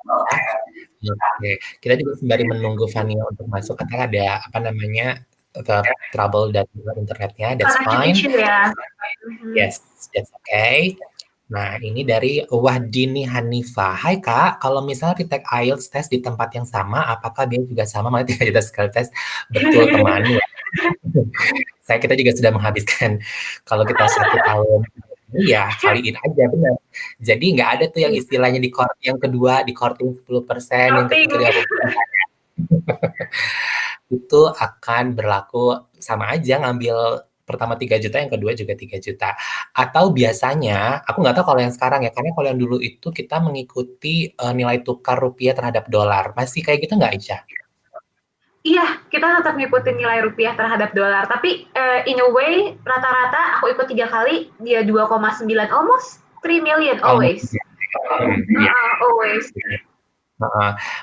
Oke, kita juga sembari menunggu Fania untuk masuk, karena ada trouble dari internetnya. That's fine. Ya. Yes, that's okay. Nah, ini dari Wahdini Hanifa. Hai Kak, kalau misalnya retake IELTS tes di tempat yang sama, apakah dia juga sama? Malah 3 juta sekali tes. Betul teman. Kita juga sudah menghabiskan, kalau kita 1 tahun, ya kaliin aja benar. Jadi nggak ada tuh yang istilahnya di cohort yang kedua, di cohorting 10%, yang ketiga 30%. Itu akan berlaku sama aja, ngambil pertama 3 juta, yang kedua juga 3 juta. Atau biasanya, aku nggak tahu kalau yang sekarang ya, karena kalau yang dulu itu kita mengikuti nilai tukar rupiah terhadap dolar. Masih kayak gitu nggak, Aisyah? Iya, kita tetap ngikutin nilai rupiah terhadap dolar. Tapi in a way, rata-rata aku ikut 3 kali, dia 2,9, almost 3 million, always. Always.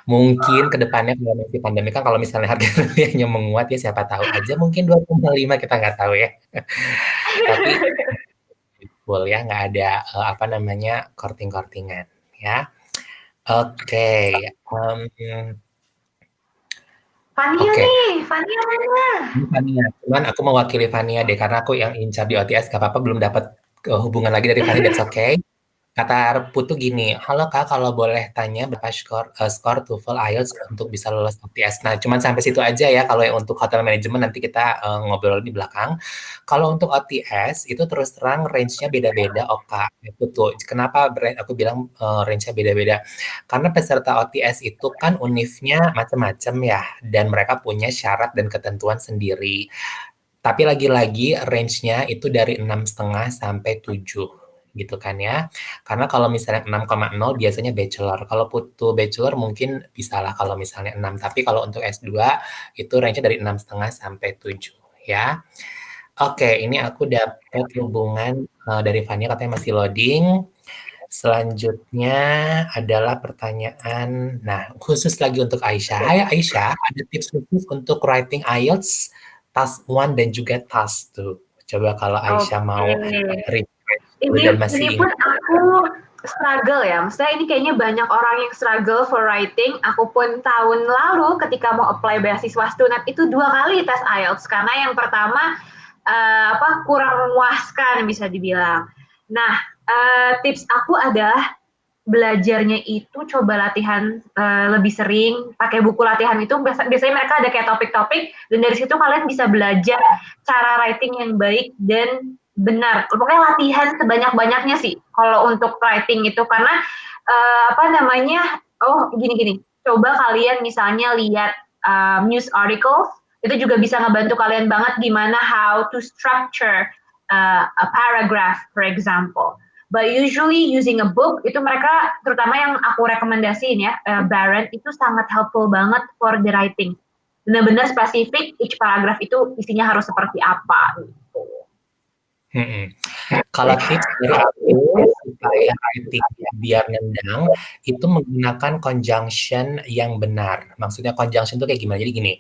Mungkin kedepannya kalau masih pandemi kan, kalau misalnya harga rupiahnya menguat ya siapa tahu aja mungkin 2,5, kita nggak tahu ya. Tapi full ya, nggak ada courting-courtingan ya. Oke. Fania nih, Fania mana? Fania, cuman aku mewakili Fania deh, karena aku yang in charge di OTS, gak apa-apa, belum dapat hubungan lagi dari Fania, that's okay. Kata Putu gini, halo Kak, kalau boleh tanya berapa skor TOEFL IELTS untuk bisa lulus OTS. Nah, cuman sampai situ aja ya. Kalau yang untuk hotel management nanti kita ngobrol di belakang. Kalau untuk OTS itu terus terang range-nya beda-beda, Kak. Putu, kenapa aku bilang range-nya beda-beda? Karena peserta OTS itu kan univnya macam-macam ya, dan mereka punya syarat dan ketentuan sendiri. Tapi lagi-lagi range-nya itu dari 6,5 sampai 7. Gitu kan ya. Karena kalau misalnya 6,0 biasanya bachelor. Kalau Putu bachelor mungkin bisa lah kalau misalnya 6. Tapi kalau untuk S2 itu range-nya dari 6,5 sampai 7 ya. Oke, ini aku dapat hubungan dari Fania katanya masih loading. Selanjutnya adalah pertanyaan, nah khusus lagi untuk Aisyah. Hai Aisyah, ada tips khusus untuk writing IELTS task 1 dan juga task 2. Coba kalau Aisyah mau refresh dulu dan masih ini pun aku struggle ya. Maksudnya ini kayaknya banyak orang yang struggle for writing. Aku pun tahun lalu ketika mau apply beasiswa Stunat itu 2 kali tes IELTS karena yang pertama kurang memuaskan bisa dibilang. Nah, tips aku adalah belajarnya itu coba latihan lebih sering, pakai buku latihan itu biasanya mereka ada kayak topik-topik dan dari situ kalian bisa belajar cara writing yang baik dan benar. Pokoknya latihan sebanyak-banyaknya sih kalau untuk writing itu karena gini. Coba kalian misalnya lihat news articles itu juga bisa ngebantu kalian banget gimana how to structure a paragraph, for example. But usually using a book, itu mereka, terutama yang aku rekomendasiin ya, Barron, itu sangat helpful banget for the writing. Benar-benar spesifik, each paragraph itu isinya harus seperti apa. Gitu. Kalau tips dari aku supaya writing biar nendang, itu menggunakan conjunction yang benar. Maksudnya conjunction itu kayak gimana? Jadi gini,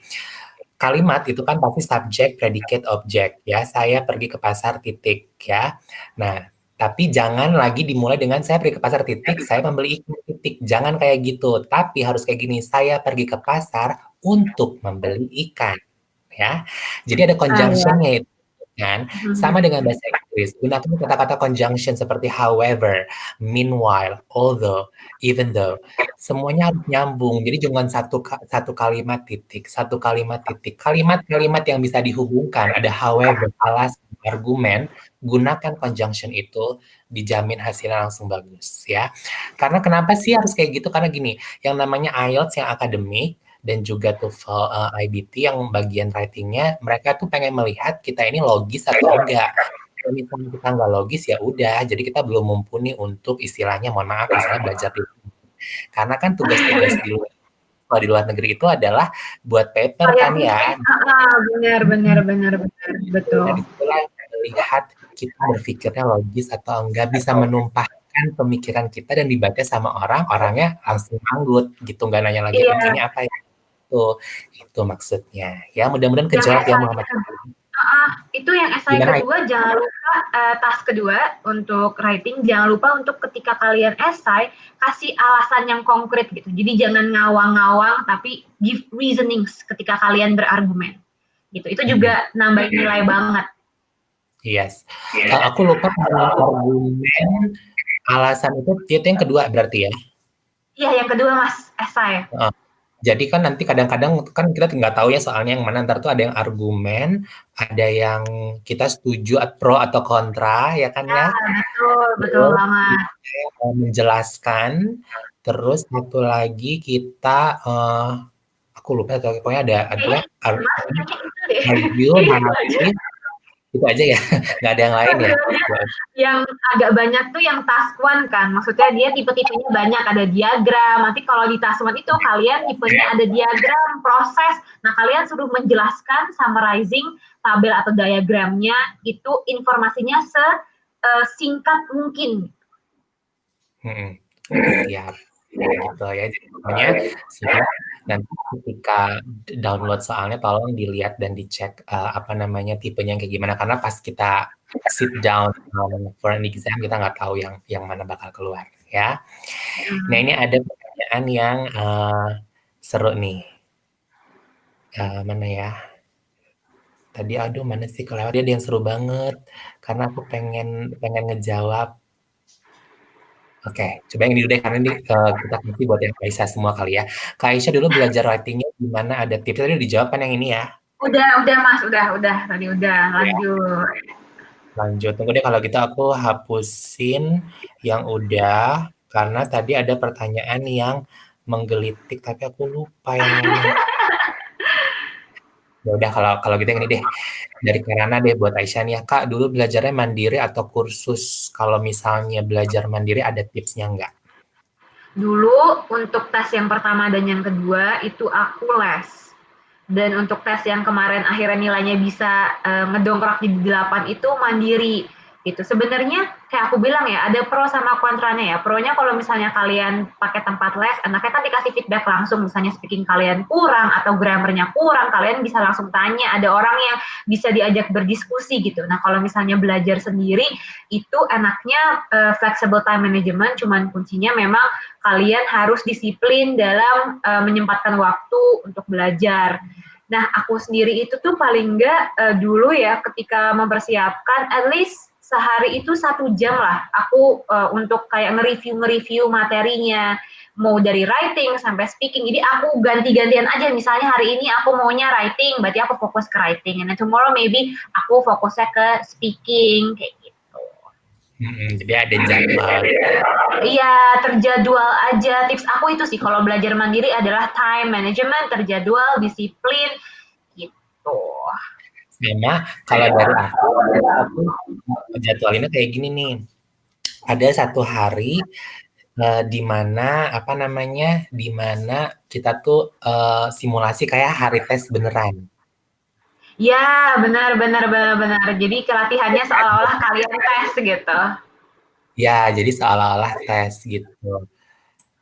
kalimat itu kan pasti subject, predicate, object ya. Saya pergi ke pasar titik ya. Nah, tapi jangan lagi dimulai dengan saya pergi ke pasar titik, saya membeli ikan titik. Jangan kayak gitu. Tapi harus kayak gini, saya pergi ke pasar untuk membeli ikan ya. Jadi ada conjunction-nya itu kan. Sama dengan bahasa Inggris, gunakan kata-kata conjunction seperti however, meanwhile, although, even though. Semuanya harus nyambung. Jadi jangan satu kalimat titik, satu kalimat titik. Kalimat-kalimat yang bisa dihubungkan, ada however, alasan, argumen, gunakan conjunction itu, dijamin hasilnya langsung bagus ya. Karena kenapa sih harus kayak gitu? Karena gini, yang namanya IELTS yang akademik dan juga TOEFL IBT yang bagian writing-nya, mereka tuh pengen melihat kita ini logis atau enggak. Kalau misalnya kita nggak logis ya udah, jadi kita belum mumpuni untuk istilahnya, mohon maaf, istilahnya belajar di karena kan tugas-tugas di luar negeri itu adalah buat paper kan ya. Benar, betul. Dari situlah melihat kita berpikirnya logis atau enggak, bisa menumpahkan pemikiran kita dan dibaca sama orangnya langsung manggut gitu, nggak nanya lagi pentingnya apa ya. Itu maksudnya. Ya, mudah-mudahan kejawab ya Muhammad. Itu yang esai kedua, jangan lupa task kedua untuk writing, jangan lupa untuk ketika kalian esai, kasih alasan yang konkret gitu. Jadi jangan ngawang-ngawang, tapi give reasonings ketika kalian berargumen. Gitu. Itu juga nambahin nilai banget. Yes. Aku lupa argumen, alasan itu yang kedua berarti ya? Iya, yang kedua Mas, esai. Jadi kan nanti kadang-kadang kan kita nggak tahu ya soalnya yang mana, ntar tuh ada yang argumen, ada yang kita setuju pro atau kontra ya kan ya? Betul banget. Menjelaskan, terus satu lagi kita aku lupa pokoknya ada argumen, itu aja ya, nggak ada yang lain ya. Yang agak banyak tuh yang task 1 kan, maksudnya dia tipe-tipenya banyak, ada diagram, nanti kalau di task 1 itu kalian tipenya ada diagram, proses, nah kalian suruh menjelaskan, summarizing, tabel atau diagramnya, itu informasinya sesingkat mungkin. Siap. Gitu ya, jadi pokoknya nanti ketika download soalnya tolong dilihat dan dicek tipenya kayak gimana, karena pas kita sit down for an exam kita nggak tahu yang mana bakal keluar ya. Nah ini ada pertanyaan yang seru nih, mana ya tadi, mana sih kelewat, dia ada yang seru banget karena aku pengen ngejawab. Oke, coba yang ini dulu deh, karena ini kita kasih buat yang Aisyah semua kali ya. Kak Aisyah dulu belajar writing-nya gimana? Ada tips? Tadi udah dijawab kan yang ini ya? Udah Mas, tadi udah, lanjut. Tunggu deh, kalau gitu aku hapusin yang udah, karena tadi ada pertanyaan yang menggelitik, tapi aku lupa yang mana. Ya udah, kalau gitu yang ini deh. Dari Karana deh buat Aisyah nih ya, Kak, dulu belajarnya mandiri atau kursus? Kalau misalnya belajar mandiri ada tipsnya nggak? Dulu untuk tes yang pertama dan yang kedua itu aku les. Dan untuk tes yang kemarin akhirnya nilainya bisa ngedongkrak di 8 itu mandiri gitu. Sebenarnya kayak aku bilang ya, ada pro sama kontranya ya. Pronya kalau misalnya kalian pakai tempat les, enaknya kan dikasih feedback langsung, misalnya speaking kalian kurang atau grammarnya kurang, kalian bisa langsung tanya, ada orang yang bisa diajak berdiskusi gitu. Nah, kalau misalnya belajar sendiri, itu enaknya flexible time management, cuman kuncinya memang kalian harus disiplin dalam menyempatkan waktu untuk belajar. Nah, aku sendiri itu tuh paling enggak dulu ya ketika mempersiapkan at least sehari itu 1 jam lah aku untuk kayak nge-review materinya, mau dari writing sampai speaking. Jadi aku ganti-gantian aja, misalnya hari ini aku maunya writing, berarti aku fokus ke writing, and then tomorrow maybe aku fokusnya ke speaking, kayak gitu. Jadi ada jadwal. Iya, terjadwal aja. Tips aku itu sih kalau belajar mandiri adalah time management, terjadwal, disiplin, gitu. Sama kalau dari aku jadwalinnya kayak gini nih. Ada satu hari di mana di mana kita tuh simulasi kayak hari tes beneran. Ya, benar. Jadi kelatihannya seolah-olah kalian tes gitu. Ya, jadi seolah-olah tes gitu.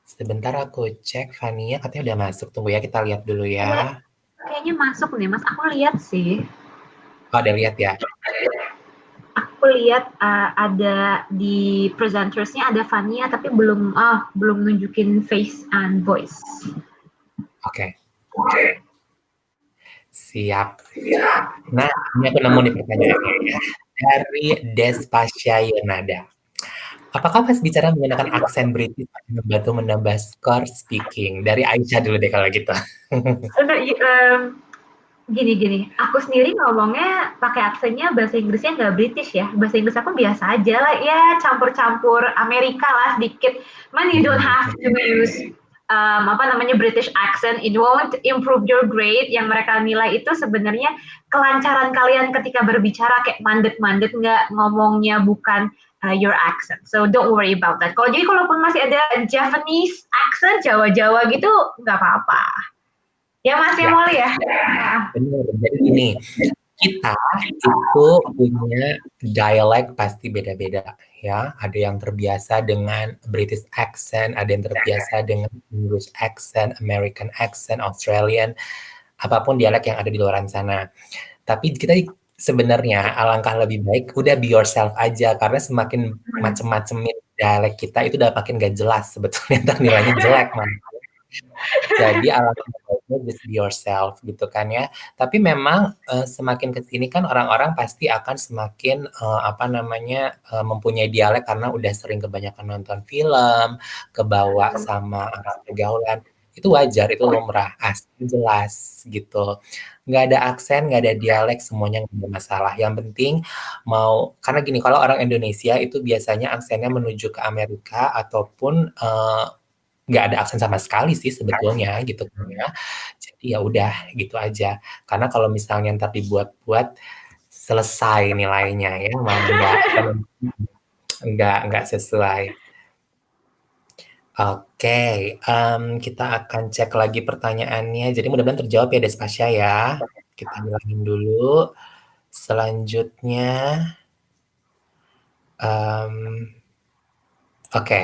Sebentar aku cek, Fania katanya udah masuk. Tunggu ya, kita lihat dulu ya. Kayaknya masuk nih, Mas. Aku lihat sih. Oh, ada lihat ya? Aku lihat ada di presentersnya ada Fania, tapi belum nunjukin face and voice. Oke. Siap. Nah, ini aku nemu nih pertanyaannya ya. Dari Despasya Yonada. Apakah pas bicara menggunakan aksen British akan membantu menambah skor speaking? Dari Aisyah dulu deh kalau gitu. Gini, aku sendiri ngomongnya pakai aksennya bahasa Inggrisnya nggak British ya. Bahasa Inggris aku biasa aja lah, ya campur-campur Amerika lah sedikit. Man, you don't have to use British accent. It won't improve your grade. Yang mereka nilai itu sebenarnya kelancaran kalian ketika berbicara, kayak mandet-mandet, nggak ngomongnya bukan your accent. So don't worry about that. Jadi kalaupun masih ada Japanese accent, Jawa-Jawa gitu, nggak apa-apa. Ya Mas Molly ya. Benar. Jadi gini, kita itu punya dialek pasti beda-beda ya. Ada yang terbiasa dengan British accent, ada yang terbiasa dengan English accent, American accent, Australian, apapun dialek yang ada di luar sana. Tapi kita sebenarnya alangkah lebih baik udah be yourself aja, karena semakin macem-macemin dialek kita itu udah makin gak jelas sebetulnya, ntar nilainya jelek man. Jadi alangkah baiknya just be yourself gitu kan ya. Tapi memang semakin kesini kan orang-orang pasti akan semakin mempunyai dialek karena udah sering kebanyakan nonton film, kebawa sama pergaulan. Itu wajar, itu lumrah, asli jelas gitu. Nggak ada aksen, nggak ada dialek, semuanya nggak ada masalah. Yang penting karena gini, kalau orang Indonesia itu biasanya aksennya menuju ke Amerika ataupun nggak ada aksen sama sekali sih sebetulnya gitu kan ya. Jadi ya udah gitu aja. Karena kalau misalnya ntar dibuat-buat selesai nilainya ya, nggak sesuai. Oke, kita akan cek lagi pertanyaannya. Jadi mudah-mudahan terjawab ya Despasya ya. Kita bilangin dulu. Selanjutnya, oke.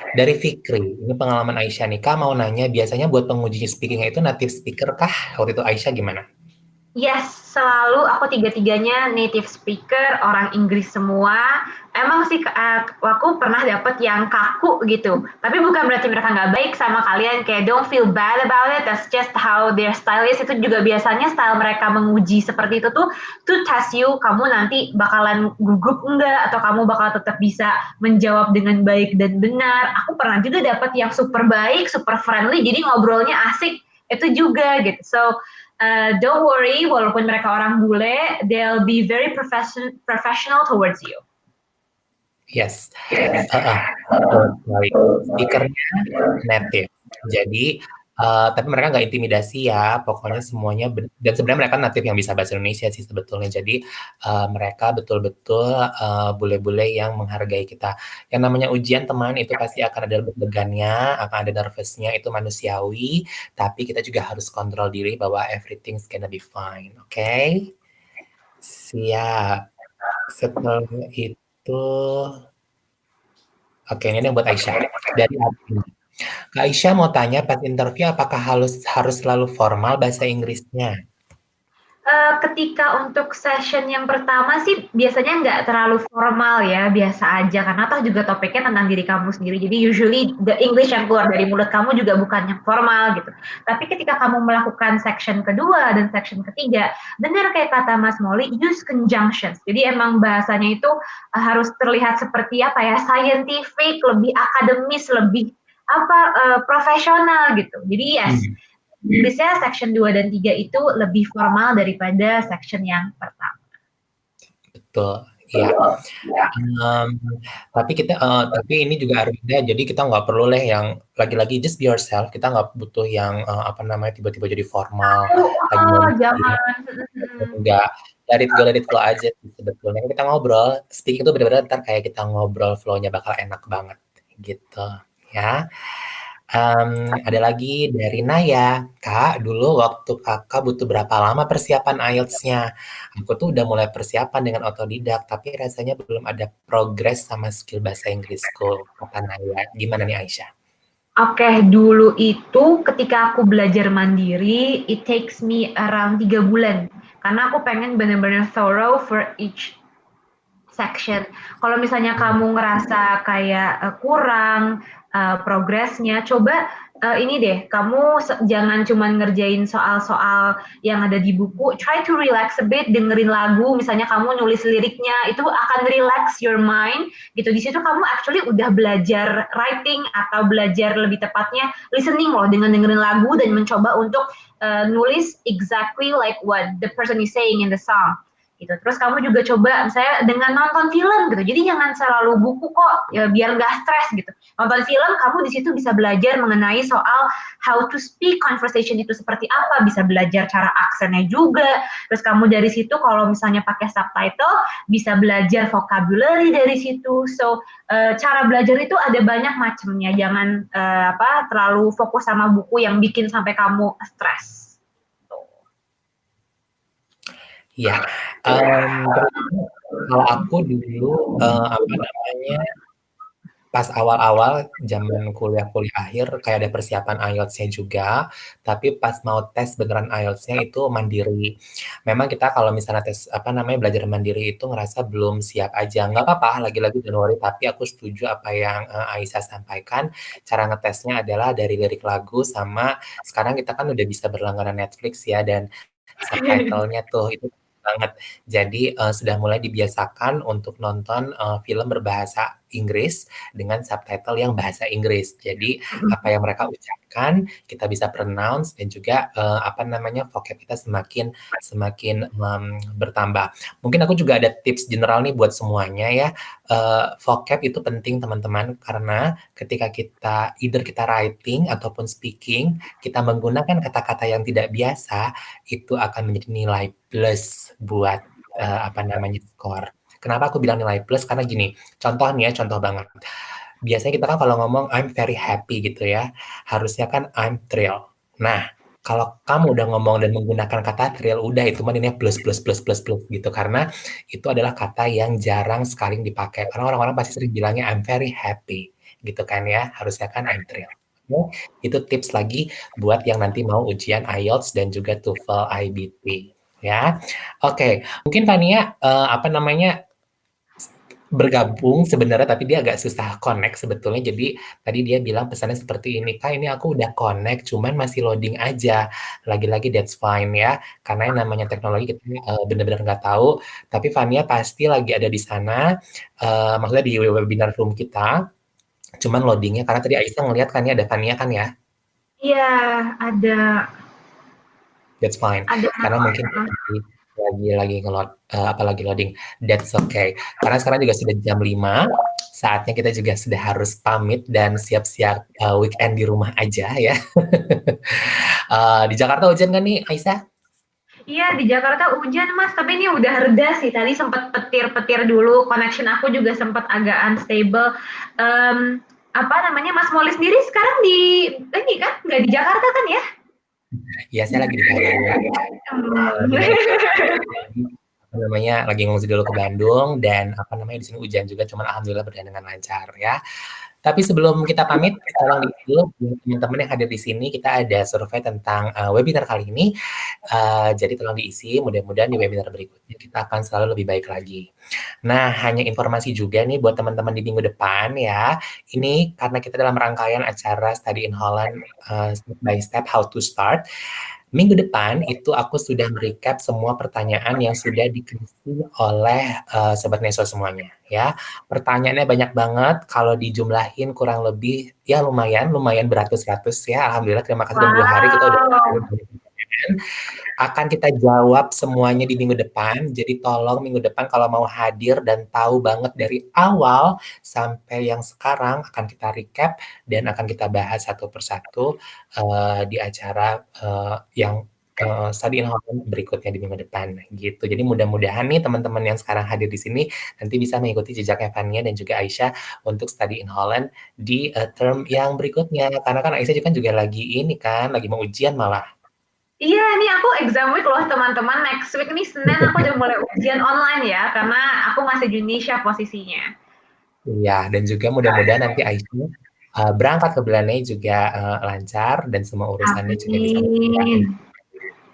Dari Fikri, ini pengalaman Aisyah nih. Kak mau nanya, biasanya buat penguji speaking itu native speaker kah? Waktu itu Aisyah gimana? Yes, selalu aku tiga-tiganya native speaker, orang Inggris semua. Emang sih aku pernah dapet yang kaku gitu. Tapi bukan berarti mereka nggak baik sama kalian. Kayak don't feel bad about it. That's just how their style is. Itu juga biasanya style mereka menguji seperti itu tuh to test you. Kamu nanti bakalan gugup enggak, atau kamu bakal tetap bisa menjawab dengan baik dan benar. Aku pernah juga dapet yang super baik, super friendly. Jadi ngobrolnya asik. Itu juga gitu. So don't worry, walaupun mereka orang bule, they'll be very professional towards you. Yes, speakernya native. Jadi Tapi mereka nggak intimidasi ya, pokoknya semuanya dan sebenarnya mereka natif yang bisa bahasa Indonesia sih sebetulnya. Jadi mereka betul-betul bule-bule yang menghargai kita. Yang namanya ujian teman itu pasti akan ada deg-degannya, akan ada nervousnya, itu manusiawi. Tapi kita juga harus kontrol diri bahwa everything's gonna be fine, oke? Siap. Setelah itu, oke ini yang buat Aisyah. Dari Abi. Kak Aisyah mau tanya pas interview apakah harus selalu formal bahasa Inggrisnya? Ketika untuk session yang pertama sih biasanya nggak terlalu formal ya, biasa aja karena toh juga topiknya tentang diri kamu sendiri. Jadi usually the English yang keluar dari mulut kamu juga bukan yang formal gitu. Tapi ketika kamu melakukan section kedua dan section ketiga, benar kayak kata Mas Molly, use conjunctions. Jadi emang bahasanya itu harus terlihat seperti apa ya, scientific, lebih akademis, lebih profesional gitu. Jadi yes, Inggrisnya section 2 dan 3 itu lebih formal daripada section yang pertama. Betul, ya. Tapi ini juga harus jadi kita nggak perlu yang lagi-lagi just be yourself. Kita nggak butuh yang tiba-tiba jadi formal. Jangan. Enggak, let it flow aja sih sebetulnya. Kita ngobrol, speaking itu benar-benar ntar kayak kita ngobrol, flow-nya bakal enak banget gitu ya. Ada lagi dari Naya, Kak, dulu waktu kakak butuh berapa lama persiapan IELTS-nya? Aku tuh udah mulai persiapan dengan otodidak, tapi rasanya belum ada progres sama skill bahasa Inggrisku, kata Naya. Gimana nih Aisyah? Oke, dulu itu ketika aku belajar mandiri, it takes me around 3 bulan. Karena aku pengen benar-benar thorough for each section. Kalau misalnya kamu ngerasa kayak kurang progresnya, coba ini deh, kamu jangan cuma ngerjain soal-soal yang ada di buku, try to relax a bit, dengerin lagu, misalnya kamu nulis liriknya, itu akan relax your mind, gitu. Di situ kamu actually udah belajar writing atau belajar lebih tepatnya listening loh, dengan dengerin lagu dan mencoba untuk nulis exactly like what the person is saying in the song. Gitu. Terus kamu juga coba misalnya dengan nonton film gitu. Jadi jangan selalu buku kok ya, biar nggak stres gitu. Nonton film kamu di situ bisa belajar mengenai soal how to speak conversation itu seperti apa, bisa belajar cara aksennya juga. Terus kamu dari situ kalau misalnya pakai subtitle bisa belajar vocabulary dari situ. So cara belajar itu ada banyak macamnya. Jangan terlalu fokus sama buku yang bikin sampai kamu stres. Ya, kalau aku dulu pas awal-awal zaman kuliah akhir kayak ada persiapan IELTS-nya juga, tapi pas mau tes beneran IELTS-nya itu mandiri. Memang kita kalau misalnya tes belajar mandiri itu ngerasa belum siap aja, nggak apa-apa, lagi-lagi Januari. Tapi aku setuju apa yang Aisyah sampaikan. Cara ngetesnya adalah dari lirik lagu sama sekarang kita kan udah bisa berlangganan Netflix ya dan subtitle-nya tuh itu banget. Jadi sudah mulai dibiasakan untuk nonton film berbahasa Inggris dengan subtitle yang bahasa Inggris. Jadi apa yang mereka ucapkan kita bisa pronounce dan juga vocab kita semakin bertambah. Mungkin aku juga ada tips general nih buat semuanya ya. Vocab itu penting teman-teman karena ketika either kita writing ataupun speaking, kita menggunakan kata-kata yang tidak biasa, itu akan menjadi nilai plus buat skor. Kenapa aku bilang nilai plus? Karena gini, contoh banget. Biasanya kita kan kalau ngomong I'm very happy gitu ya, harusnya kan I'm thrilled. Nah, kalau kamu udah ngomong dan menggunakan kata thrill, udah itu mah nilainya plus gitu. Karena itu adalah kata yang jarang sekali dipakai. Karena orang-orang pasti sering bilangnya I'm very happy gitu kan ya, harusnya kan I'm thrilled. Itu tips lagi buat yang nanti mau ujian IELTS dan juga TOEFL IBT ya. Oke, mungkin Fania bergabung sebenarnya tapi dia agak susah connect sebetulnya. Jadi tadi dia bilang pesannya seperti ini, Kak ini aku udah connect cuman masih loading aja. Lagi-lagi that's fine ya. Karena yang namanya teknologi kita benar-benar nggak tahu. Tapi Fania pasti lagi ada di sana. Maksudnya di webinar room kita. Cuman loadingnya karena tadi Aisyah ngeliat kan ya ada Fania kan ya? Iya, ada. That's fine. Karena mungkin lagi ngelot lagi loading. That's okay. Karena sekarang juga sudah jam 5. saatnya kita juga sudah harus pamit dan siap-siap weekend di rumah aja ya. Di Jakarta hujan nggak nih, Aisyah? Iya, di Jakarta hujan, Mas. Tapi ini udah reda sih. Tadi sempat petir-petir dulu. Connection aku juga sempat agak unstable. Apa namanya, Mas Moli sendiri sekarang di ini kan? Nggak di Jakarta kan ya? Iya, saya lagi di Bandung. Lagi ngungsi dulu ke Bandung dan di sini hujan juga, cuman alhamdulillah berjalan dengan lancar ya. Tapi sebelum kita pamit, tolong dulu teman-teman yang hadir di sini, kita ada survei tentang webinar kali ini. Jadi tolong diisi, mudah-mudahan di webinar berikutnya kita akan selalu lebih baik lagi. Nah, hanya informasi juga nih buat teman-teman di minggu depan ya. Ini karena kita dalam rangkaian acara Study in Holland Step by Step How to Start. Minggu depan itu aku sudah merecap semua pertanyaan yang sudah dikasih oleh Sobat Neso semuanya ya. Pertanyaannya banyak banget, kalau dijumlahin kurang lebih ya lumayan beratus-ratus ya. Alhamdulillah, terima kasih dalam 2 hari kita udah pertanyaan. Akan kita jawab semuanya di minggu depan. Jadi tolong minggu depan kalau mau hadir dan tahu banget dari awal sampai yang sekarang akan kita recap dan akan kita bahas satu persatu di acara yang Study in Holland berikutnya di minggu depan gitu. Jadi mudah-mudahan nih teman-teman yang sekarang hadir di sini nanti bisa mengikuti jejaknya Fania dan juga Aisyah untuk Study in Holland di term yang berikutnya. Karena kan Aisyah juga lagi lagi mau ujian malah. Iya, ini aku exam week loh teman-teman. Next week nih Senin aku udah mulai ujian online ya, karena aku masih di Indonesia posisinya. Iya, dan juga mudah-mudahan nanti Aisyah berangkat ke Belanda juga lancar dan semua urusannya juga bisa lancar.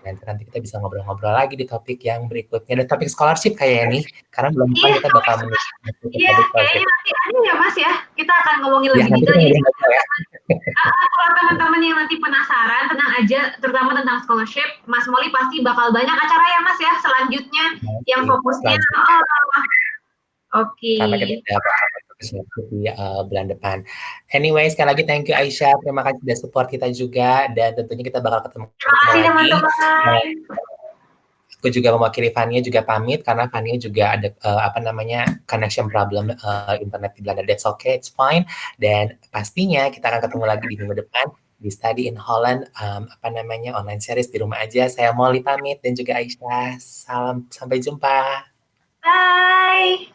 Nanti kita bisa ngobrol-ngobrol lagi di topik yang berikutnya. Dan topik scholarship kayaknya nih, karena belum kita bakal menulis iya, kayaknya nanti ada ya Mas ya, kita akan ngomongin ya, lebih detail. Jadi ya. Kalau teman-teman yang nanti penasaran, tenang aja, terutama tentang scholarship, Mas Moli pasti bakal banyak acara ya Mas ya, selanjutnya yang fokusnya. Oke. Karena kita di bulan depan. Anyway, sekali lagi thank you Aisyah, terima kasih sudah support kita juga, dan tentunya kita bakal ketemu Terima kasih lagi. teman-teman. Aku juga mewakili Fania juga pamit karena Fania juga ada connection problem internet di Belanda. That's okay, it's fine. Dan pastinya kita akan ketemu lagi di minggu depan di Study in Holland online series di rumah aja. Saya Molly pamit dan juga Aisyah. Salam, sampai jumpa. Bye.